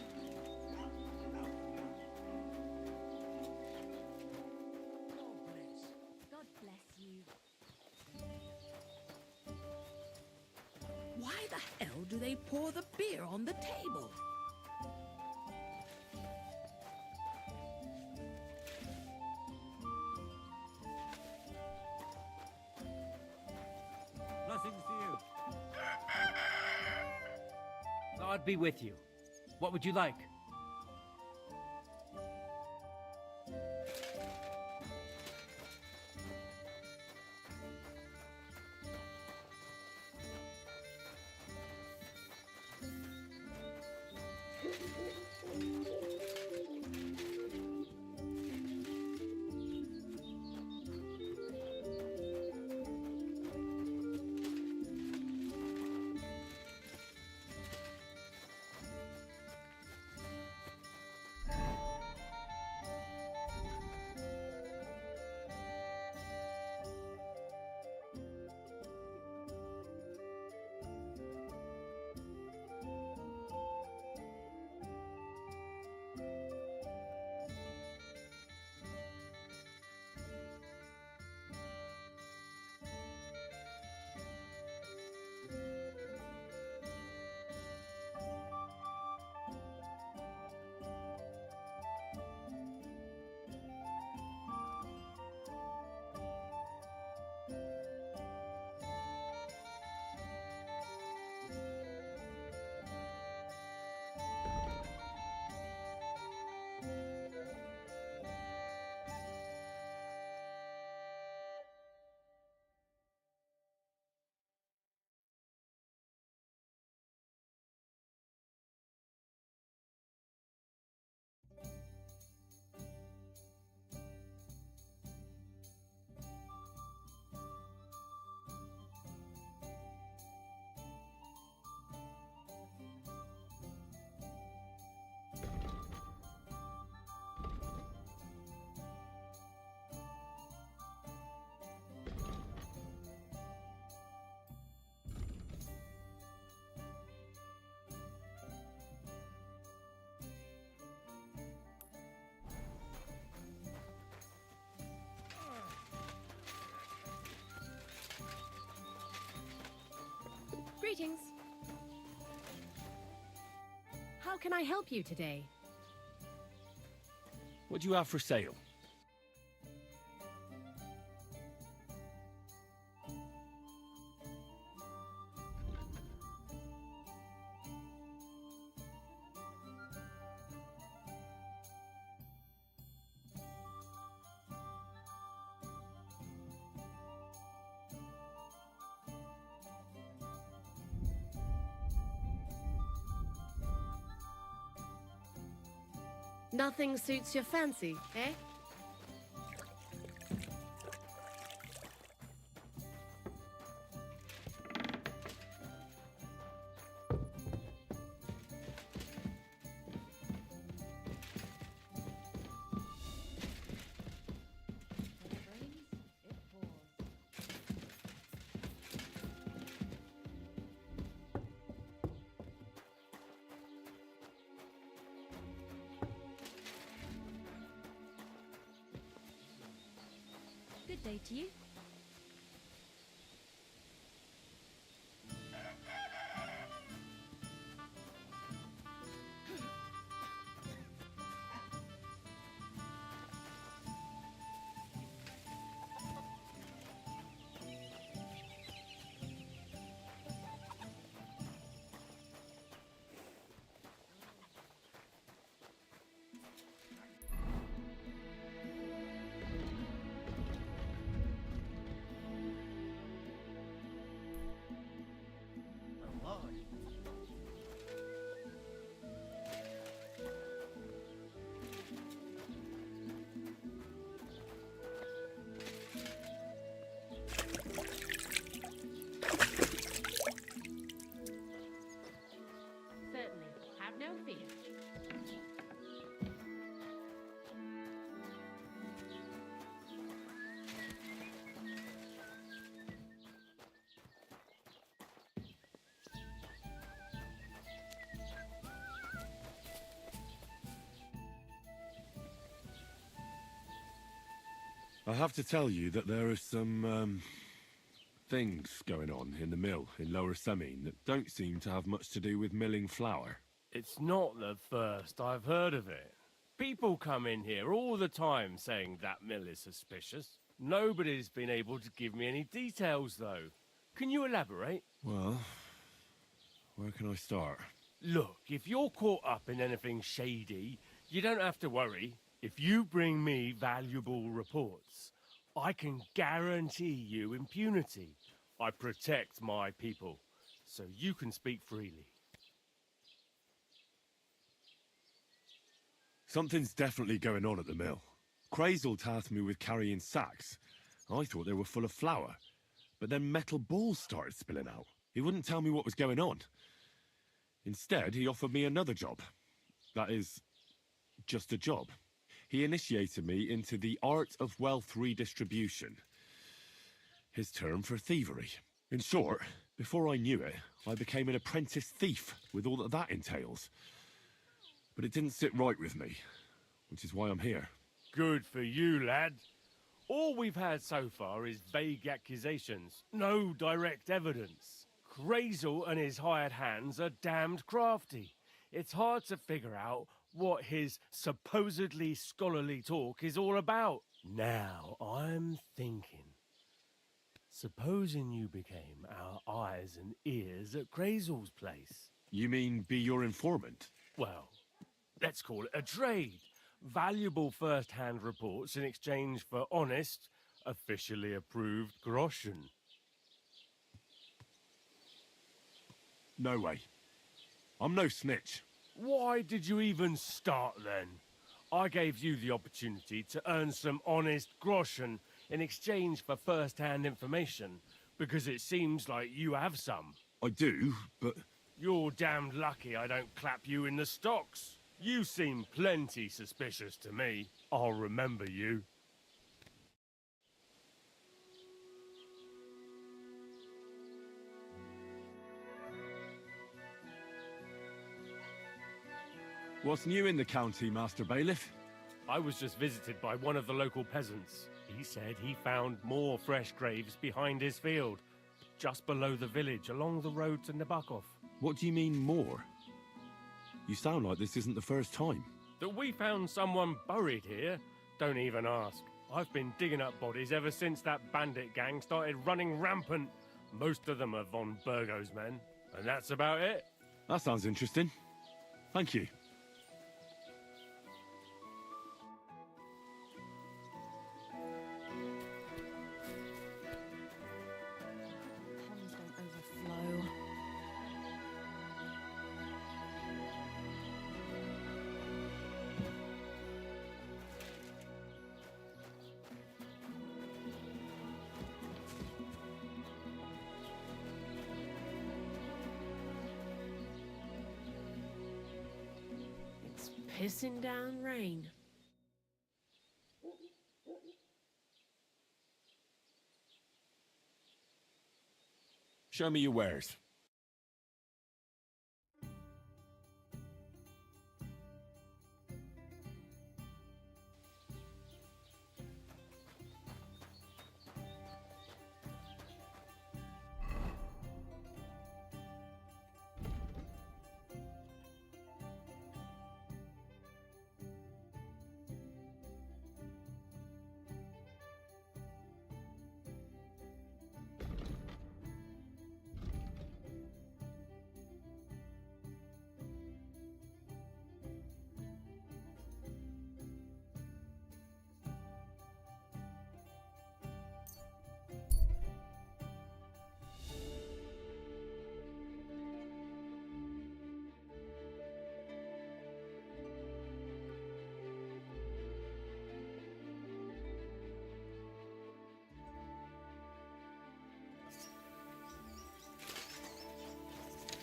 God bless you. Why the hell do they pour the beer on the table? Blessings to you. God be with you. What would you like? Greetings. How can I help you today? What do you have for sale? Nothing suits your fancy, eh? Good day to you. Certainly. Have no fear. I have to tell you that there are some, things going on in the mill in Lower Semine that don't seem to have much to do with milling flour. It's not the first I've heard of it. People come in here all the time saying that mill is suspicious. Nobody's been able to give me any details, though. Can you elaborate? Well, where can I start? Look, if you're caught up in anything shady, you don't have to worry. If you bring me valuable reports, I can guarantee you impunity. I protect my people, so you can speak freely. Something's definitely going on at the mill. Crazel tasked me with carrying sacks. I thought they were full of flour, but then metal balls started spilling out. He wouldn't tell me what was going on. Instead, he offered me another job. That is, just a job. He initiated me into the art of wealth redistribution. His term for thievery. In short, before I knew it, I became an apprentice thief with all that that entails. But it didn't sit right with me, which is why I'm here. Good for you, lad. All we've had so far is vague accusations, no direct evidence. Crazel and his hired hands are damned crafty. It's hard to figure out what his supposedly scholarly talk is all about. Now, I'm thinking. Supposing you became our eyes and ears at Crazel's place. You mean be your informant? Well, let's call it a trade. Valuable first-hand reports in exchange for honest, officially approved groschen. No way. I'm no snitch. Why did you even start then? I gave you the opportunity to earn some honest groschen in exchange for first-hand information, because it seems like you have some. I do, but... You're damned lucky I don't clap you in the stocks. You seem plenty suspicious to me. I'll remember you. What's new in the county, Master Bailiff? I was just visited by one of the local peasants. He said he found more fresh graves behind his field. just below the village, along the road to Nabokov. What do you mean, more? You sound like this isn't the first time. That we found someone buried here? Don't even ask. I've been digging up bodies ever since that bandit gang started running rampant. Most of them are von Burgo's men. And that's about it. That sounds interesting. Thank you. Ponds don't overflow. It's pissing down rain. Show me your wares.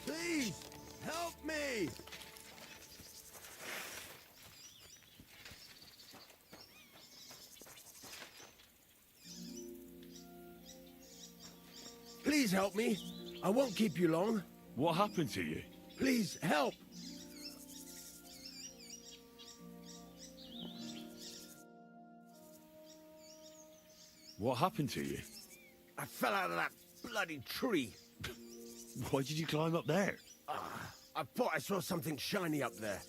Please, help me! Please help me. I won't keep you long. What happened to you? Please, help! What happened to you? I fell out of that bloody tree. Why did you climb up there? I thought I saw something shiny up there,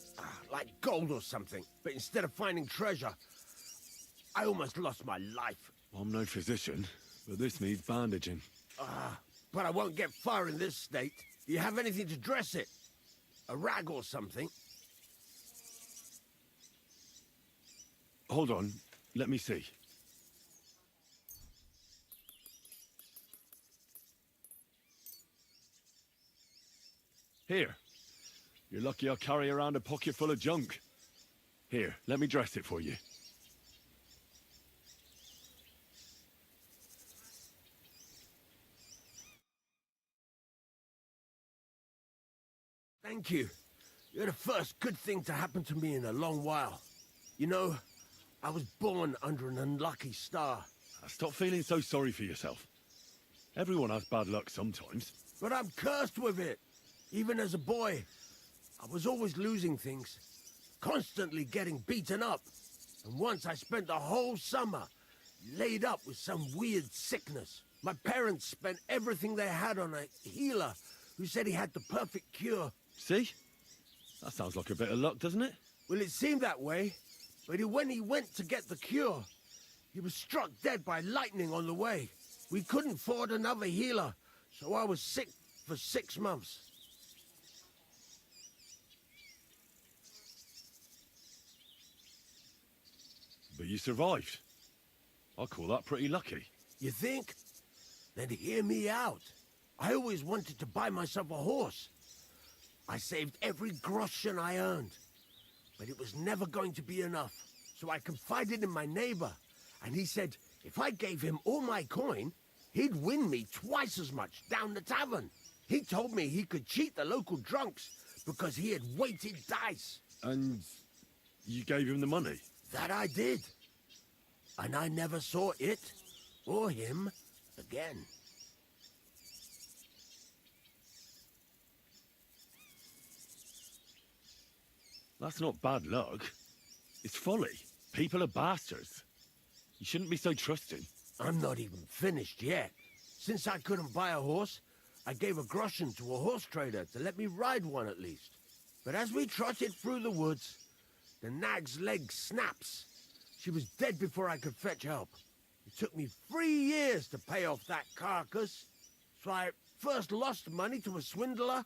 like gold or something. But instead of finding treasure, I almost lost my life. I'm no physician, but this needs bandaging. But I won't get far in this state. Do you have anything to dress it? A rag or something? Hold on, let me see. Here. You're lucky I carry around a pocket full of junk. Here, let me dress it for you. Thank you. You're the first good thing to happen to me in a long while. You know, I was born under an unlucky star. Stop feeling so sorry for yourself. Everyone has bad luck sometimes. But I'm cursed with it. Even as a boy, I was always losing things. Constantly getting beaten up. And once I spent the whole summer laid up with some weird sickness. My parents spent everything they had on a healer who said he had the perfect cure. See? That sounds like a bit of luck, doesn't it? Well, it seemed that way. But when he went to get the cure, he was struck dead by lightning on the way. We couldn't afford another healer, so I was sick for 6 months. But you survived. I call that pretty lucky. You think? Then hear me out. I always wanted to buy myself a horse. I saved every groschen I earned. But it was never going to be enough. So I confided in my neighbor. And he said, if I gave him all my coin, he'd win me twice as much down the tavern. He told me he could cheat the local drunks because he had weighted dice. And you gave him the money? That I did. And I never saw it or him again. That's not bad luck. It's folly. People are bastards. You shouldn't be so trusting. I'm not even finished yet. Since I couldn't buy a horse, I gave a groschen to a horse trader to let me ride one at least. But as we trotted through the woods, the nag's leg snaps. She was dead before I could fetch help. It took me 3 years to pay off that carcass. So I first lost money to a swindler,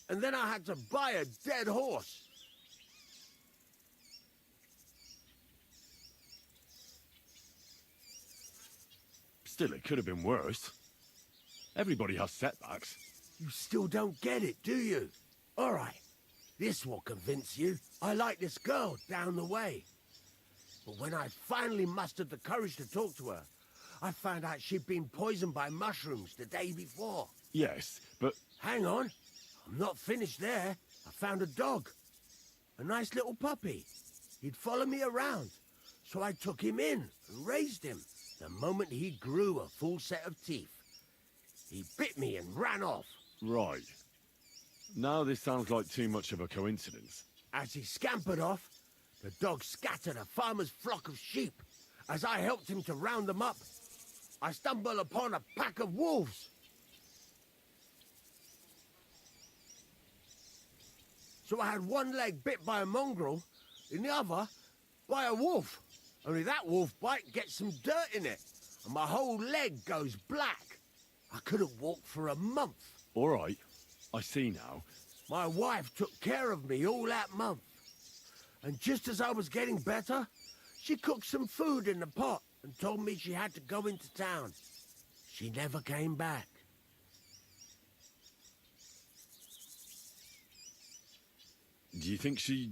and then I had to buy a dead horse. Still, it could have been worse. Everybody has setbacks. You still don't get it, do you? All right, this will convince you. I like this girl down the way. But when I finally mustered the courage to talk to her, I found out she'd been poisoned by mushrooms the day before. Yes, but... Hang on. I'm not finished there. I found a dog. A nice little puppy. He'd follow me around. So I took him in and raised him the moment he grew a full set of teeth. He bit me and ran off. Right. Now this sounds like too much of a coincidence. As he scampered off, the dog scattered a farmer's flock of sheep. As I helped him to round them up, I stumbled upon a pack of wolves. So I had one leg bit by a mongrel, and the other by a wolf. Only that wolf bite gets some dirt in it, and my whole leg goes black. I couldn't walk for a month. All right, I see now. My wife took care of me all that month. And just as I was getting better, she cooked some food in the pot and told me she had to go into town. She never came back. Do you think she,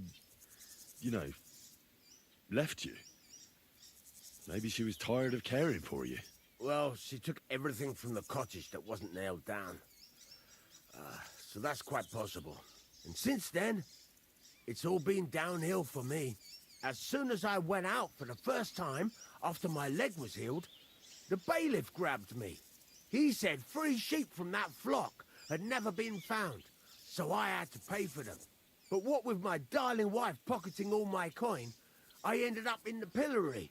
left you? Maybe she was tired of caring for you. Well, she took everything from the cottage that wasn't nailed down. So that's quite possible. And since then, it's all been downhill for me. As soon as I went out for the first time, after my leg was healed, the bailiff grabbed me. He said 3 sheep from that flock had never been found, so I had to pay for them. But what with my darling wife pocketing all my coin, I ended up in the pillory.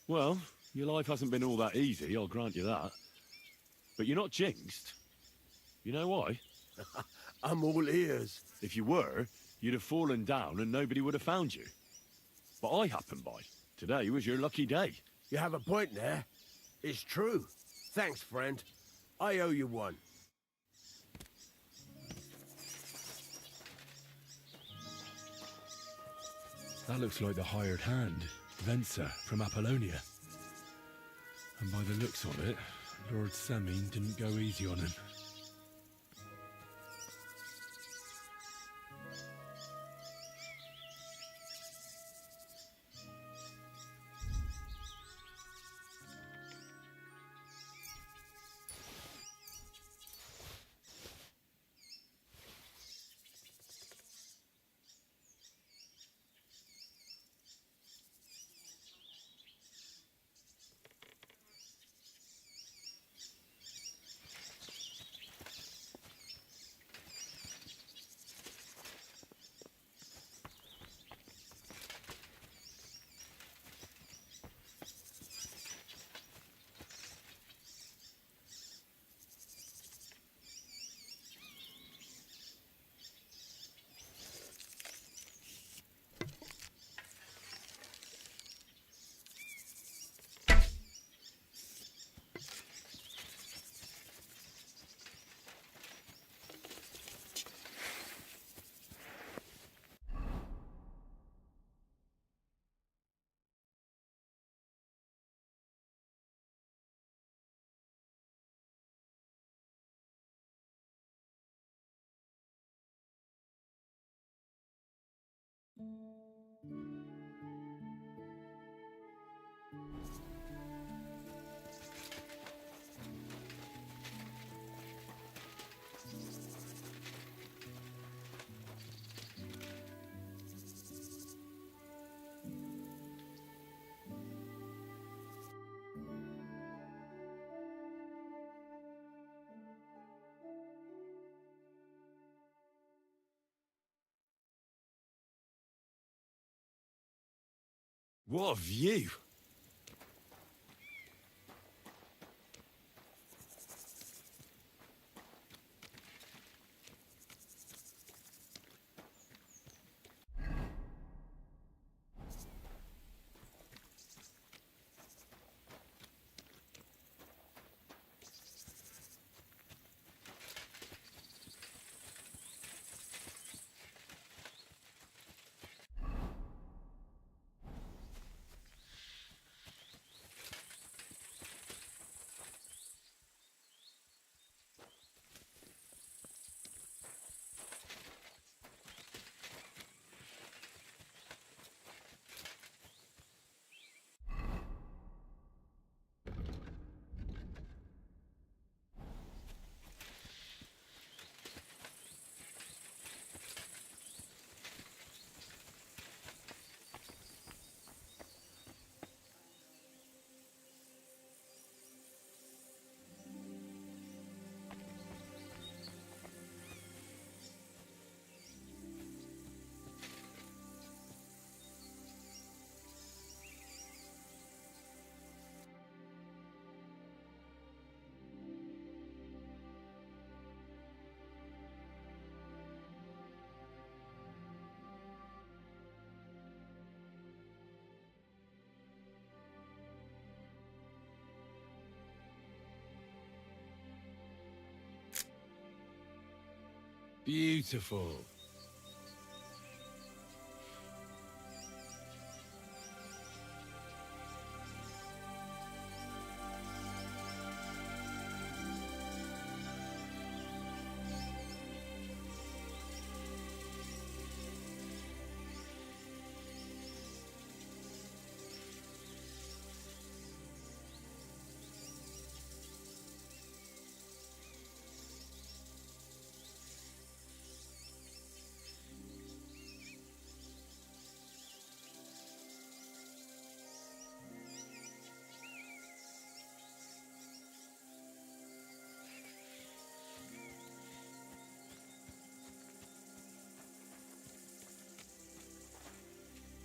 Well, your life hasn't been all that easy, I'll grant you that. But you're not jinxed. You know why? I'm all ears. If you were, you'd have fallen down and nobody would have found you. But I happened by. Today was your lucky day. You have a point there. It's true. Thanks, friend. I owe you one. That looks like the hired hand, Venser from Apollonia. And by the looks of it, Lord Samine didn't go easy on him. What a view! Beautiful.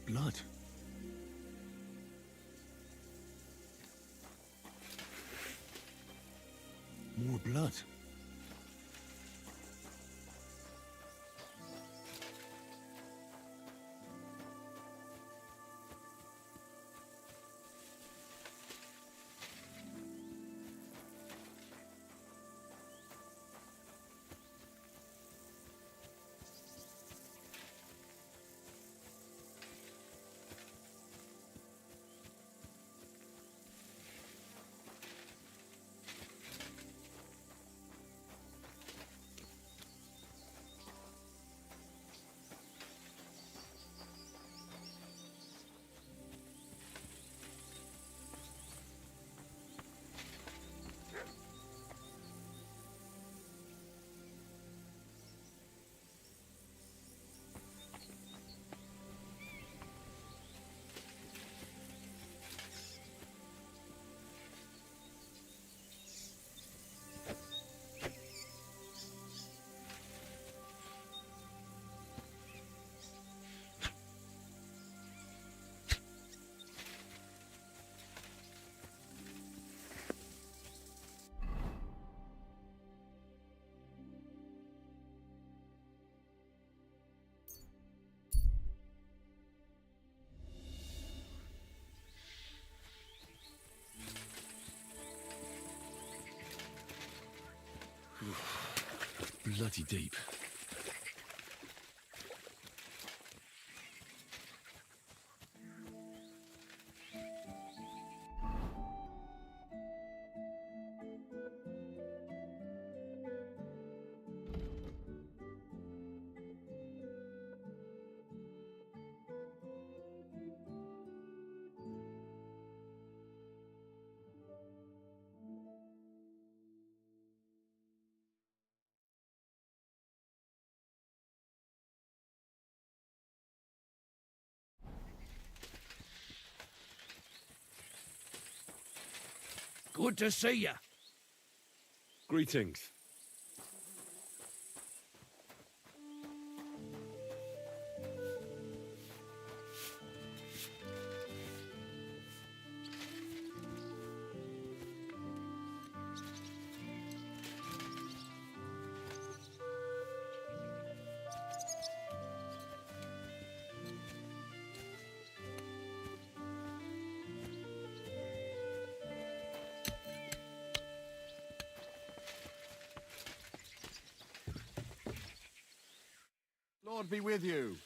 Blood. More blood. Bloody deep. Good to see you. Greetings. Lord be with you.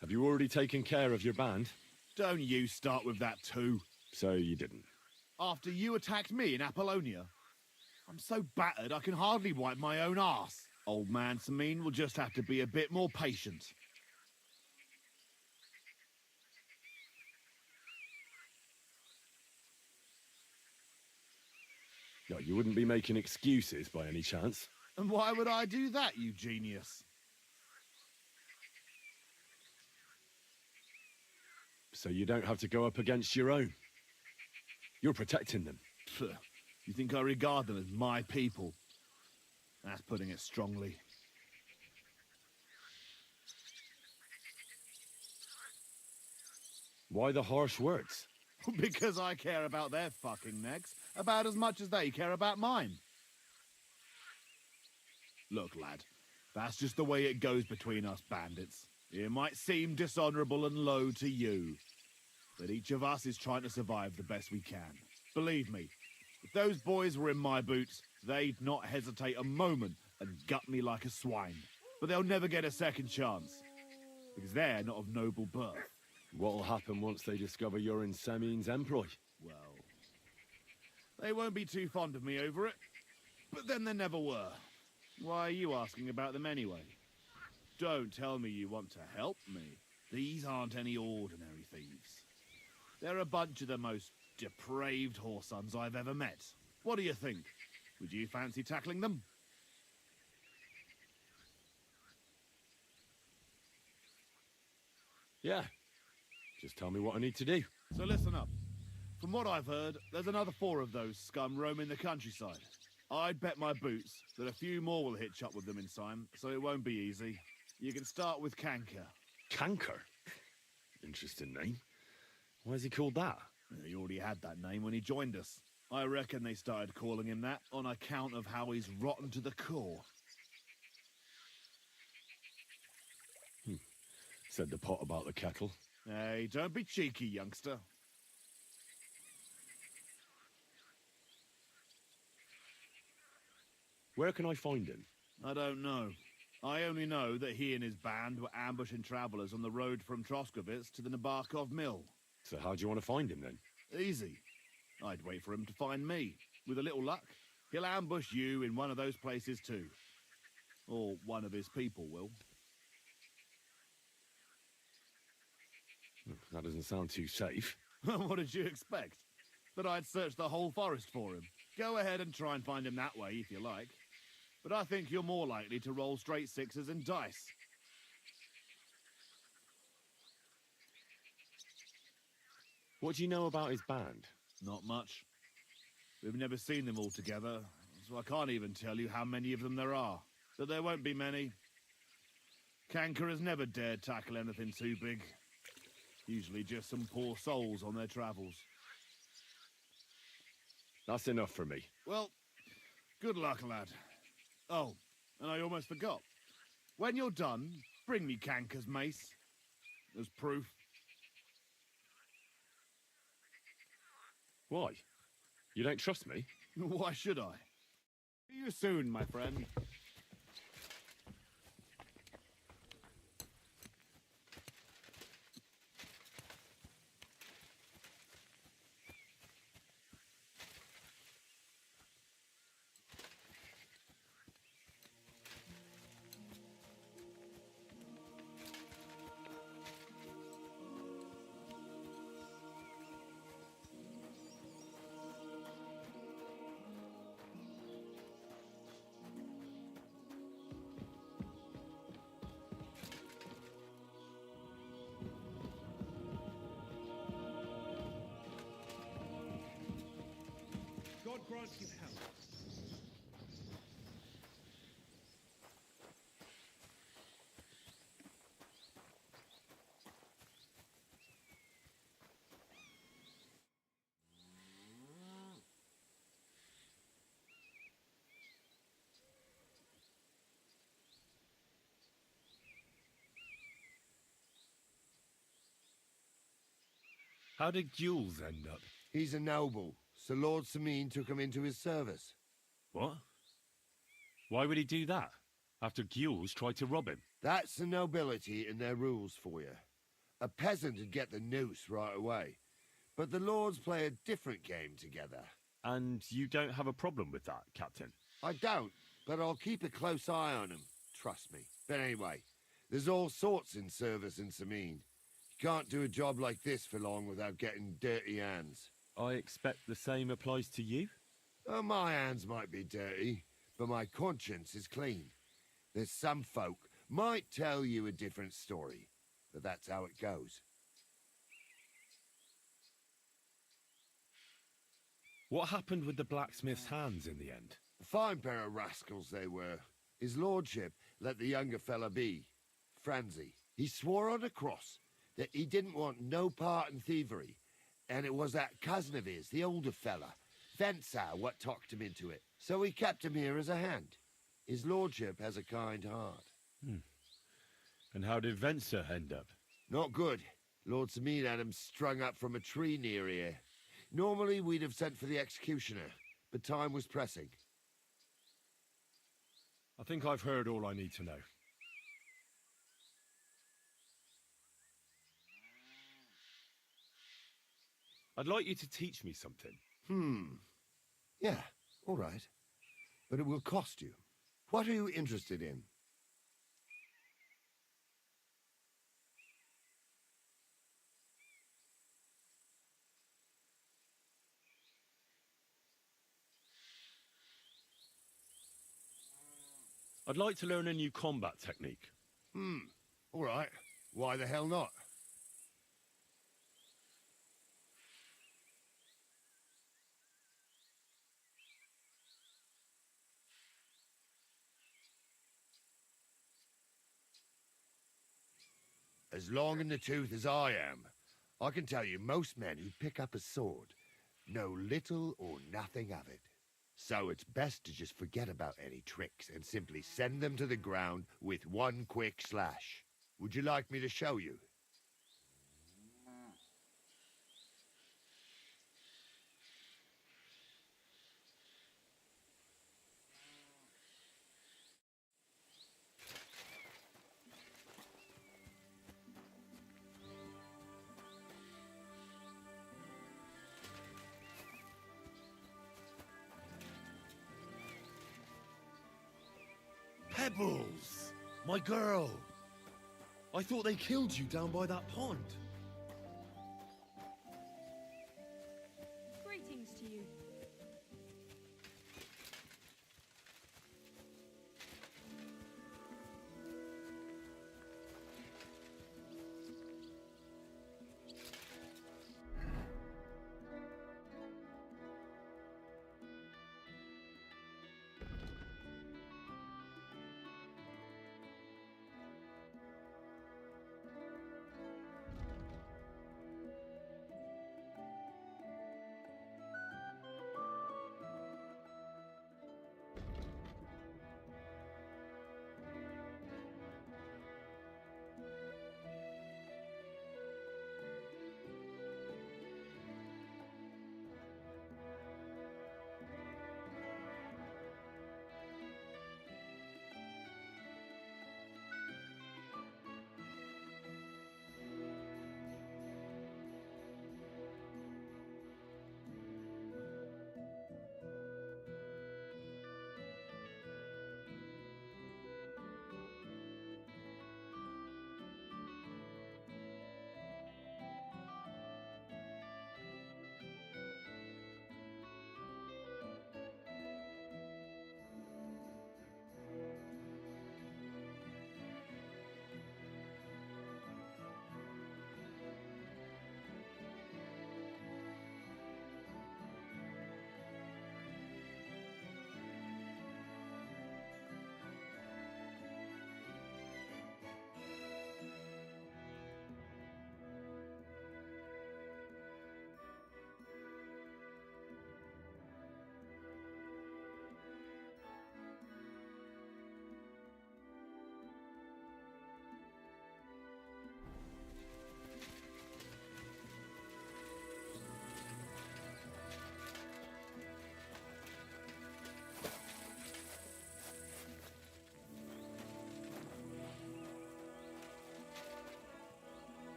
Have you already taken care of your band? Don't you start with that too. So you didn't. After you attacked me in Apollonia? I'm so battered I can hardly wipe my own arse. Old man Samine will just have to be a bit more patient. No, you wouldn't be making excuses by any chance. And why would I do that, you genius? So you don't have to go up against your own. You're protecting them. Pfft, you think I regard them as my people? That's putting it strongly. Why the harsh words? Because I care about their fucking necks about as much as they care about mine. Look, lad, that's just the way it goes between us bandits. It might seem dishonorable and low to you, but each of us is trying to survive the best we can. Believe me, if those boys were in my boots, they'd not hesitate a moment and gut me like a swine. But they'll never get a second chance, because they're not of noble birth. What'll happen once they discover you're in Samine's employ? Well, they won't be too fond of me over it, but then they never were. Why are you asking about them anyway? Don't tell me you want to help me. These aren't any ordinary thieves. They're a bunch of the most depraved whoresons I've ever met. What do you think? Would you fancy tackling them? Yeah. Just tell me what I need to do. So listen up. From what I've heard, there's another 4 of those scum roaming the countryside. I'd bet my boots that a few more will hitch up with them in time, so it won't be easy. You can start with Canker. Canker? Interesting name. Why is he called that? He already had that name when he joined us. I reckon they started calling him that on account of how he's rotten to the core. Said the pot about the kettle. Hey, don't be cheeky, youngster. Where can I find him? I don't know. I only know that he and his band were ambushing travelers on the road from Troskovitz to the Nabarkov mill. So how do you want to find him then? Easy. I'd wait for him to find me. With a little luck, he'll ambush you in one of those places too. Or one of his people will. That doesn't sound too safe. What did you expect? That I'd search the whole forest for him? Go ahead and try and find him that way if you like. But I think you're more likely to roll straight 6s and dice. What do you know about his band? Not much. We've never seen them all together, so I can't even tell you how many of them there are. But there won't be many. Canker has never dared tackle anything too big. Usually just some poor souls on their travels. That's enough for me. Well, good luck, lad. Oh, and I almost forgot. When you're done, bring me Canker's mace. As proof. Why? You don't trust me? Why should I? See you soon, my friend. God grant you health. How did Jules end up? He's a noble, so Lord Samine took him into his service. What? Why would he do that? After Gules tried to rob him? That's the nobility and their rules for you. A peasant would get the noose right away. But the lords play a different game together. And you don't have a problem with that, Captain? I don't, but I'll keep a close eye on them. Trust me. But anyway, there's all sorts in service in Sameen. You can't do a job like this for long without getting dirty hands. I expect the same applies to you? Oh, my hands might be dirty, but my conscience is clean. There's some folk might tell you a different story, but that's how it goes. What happened with the blacksmith's hands in the end? A fine pair of rascals they were. His lordship let the younger fella be, Franzi. He swore on a cross that he didn't want no part in thievery, and it was that cousin of his, the older fella, Vensar, what talked him into it. So he kept him here as a hand. His lordship has a kind heart. And how did Vensar end up? Not good. Lord Sameen had him strung up from a tree near here. Normally we'd have sent for the executioner, but time was pressing. I think I've heard all I need to know. I'd like you to teach me something. Yeah, all right. But it will cost you. What are you interested in? I'd like to learn a new combat technique. All right. Why the hell not? As long in the tooth as I am, I can tell you most men who pick up a sword know little or nothing of it. So it's best to just forget about any tricks and simply send them to the ground with one quick slash. Would you like me to show you? Pebbles! My girl! I thought they killed you down by that pond. Greetings to you.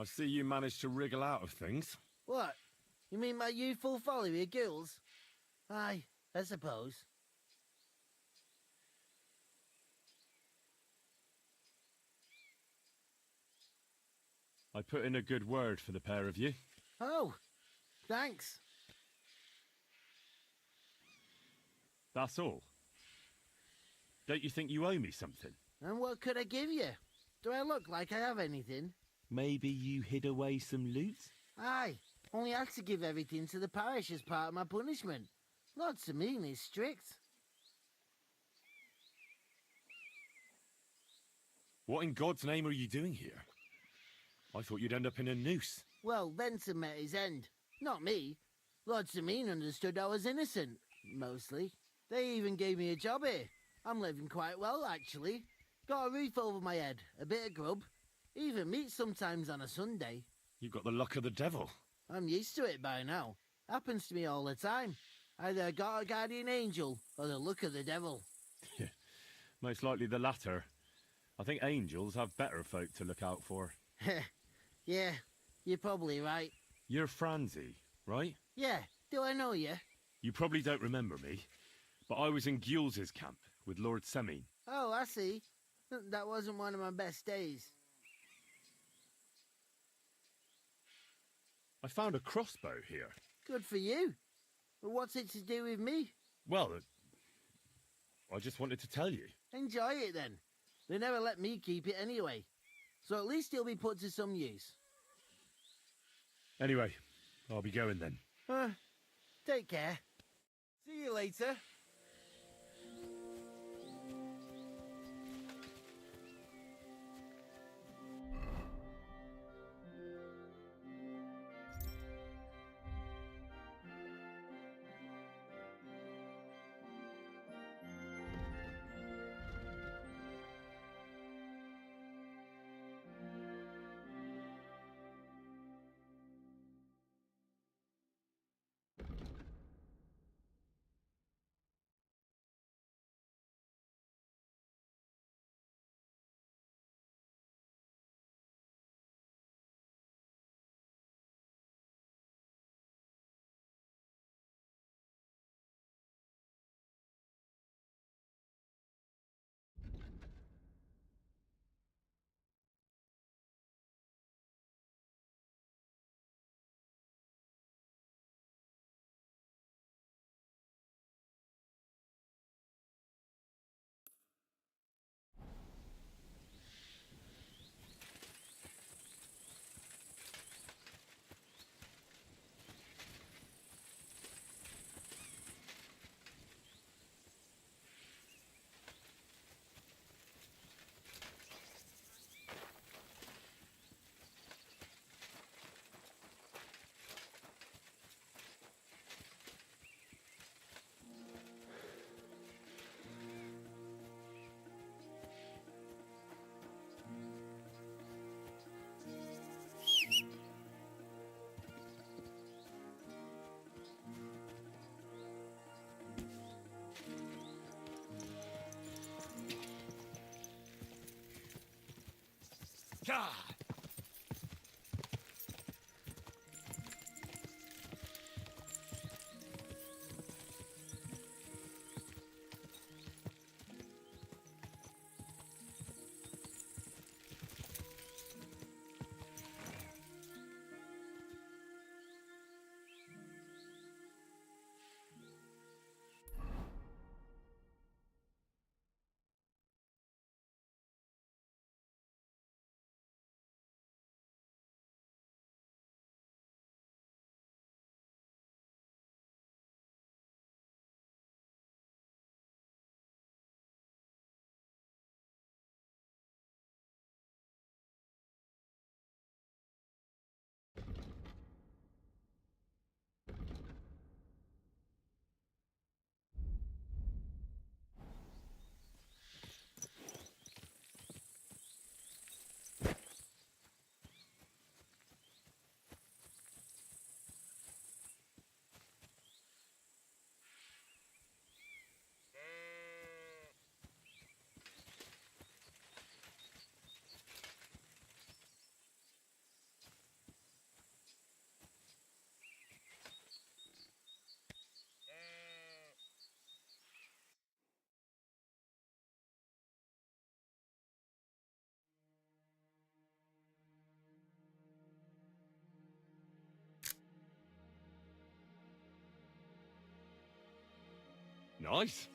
I see you managed to wriggle out of things. What? You mean my youthful folly with girls? Aye, I suppose. I put in a good word for the pair of you. Oh, thanks. That's all. Don't you think you owe me something? And what could I give you? Do I look like I have anything? Maybe you hid away some loot? Aye, only had to give everything to the parish as part of my punishment. Lord Samine is strict. What in God's name are you doing here? I thought you'd end up in a noose. Well, Benson met his end. Not me. Lord Samine understood I was innocent, mostly. They even gave me a job here. I'm living quite well, actually. Got a roof over my head, a bit of grub. Even meat sometimes on a Sunday. You've got the luck of the devil. I'm used to it by now. Happens to me all the time. Either I got a guardian angel or the luck of the devil. Most likely the latter. I think angels have better folk to look out for. Yeah, you're probably right. You're Franzi, right? Yeah, do I know you? You probably don't remember me, but I was in Gules's camp with Lord Semine. Oh, I see. That wasn't one of my best days. I found a crossbow here. Good for you. But what's it to do with me? Well, I just wanted to tell you. Enjoy it then. They never let me keep it anyway. So at least it'll be put to some use. Anyway, I'll be going then. Take care. See you later. God! Nice.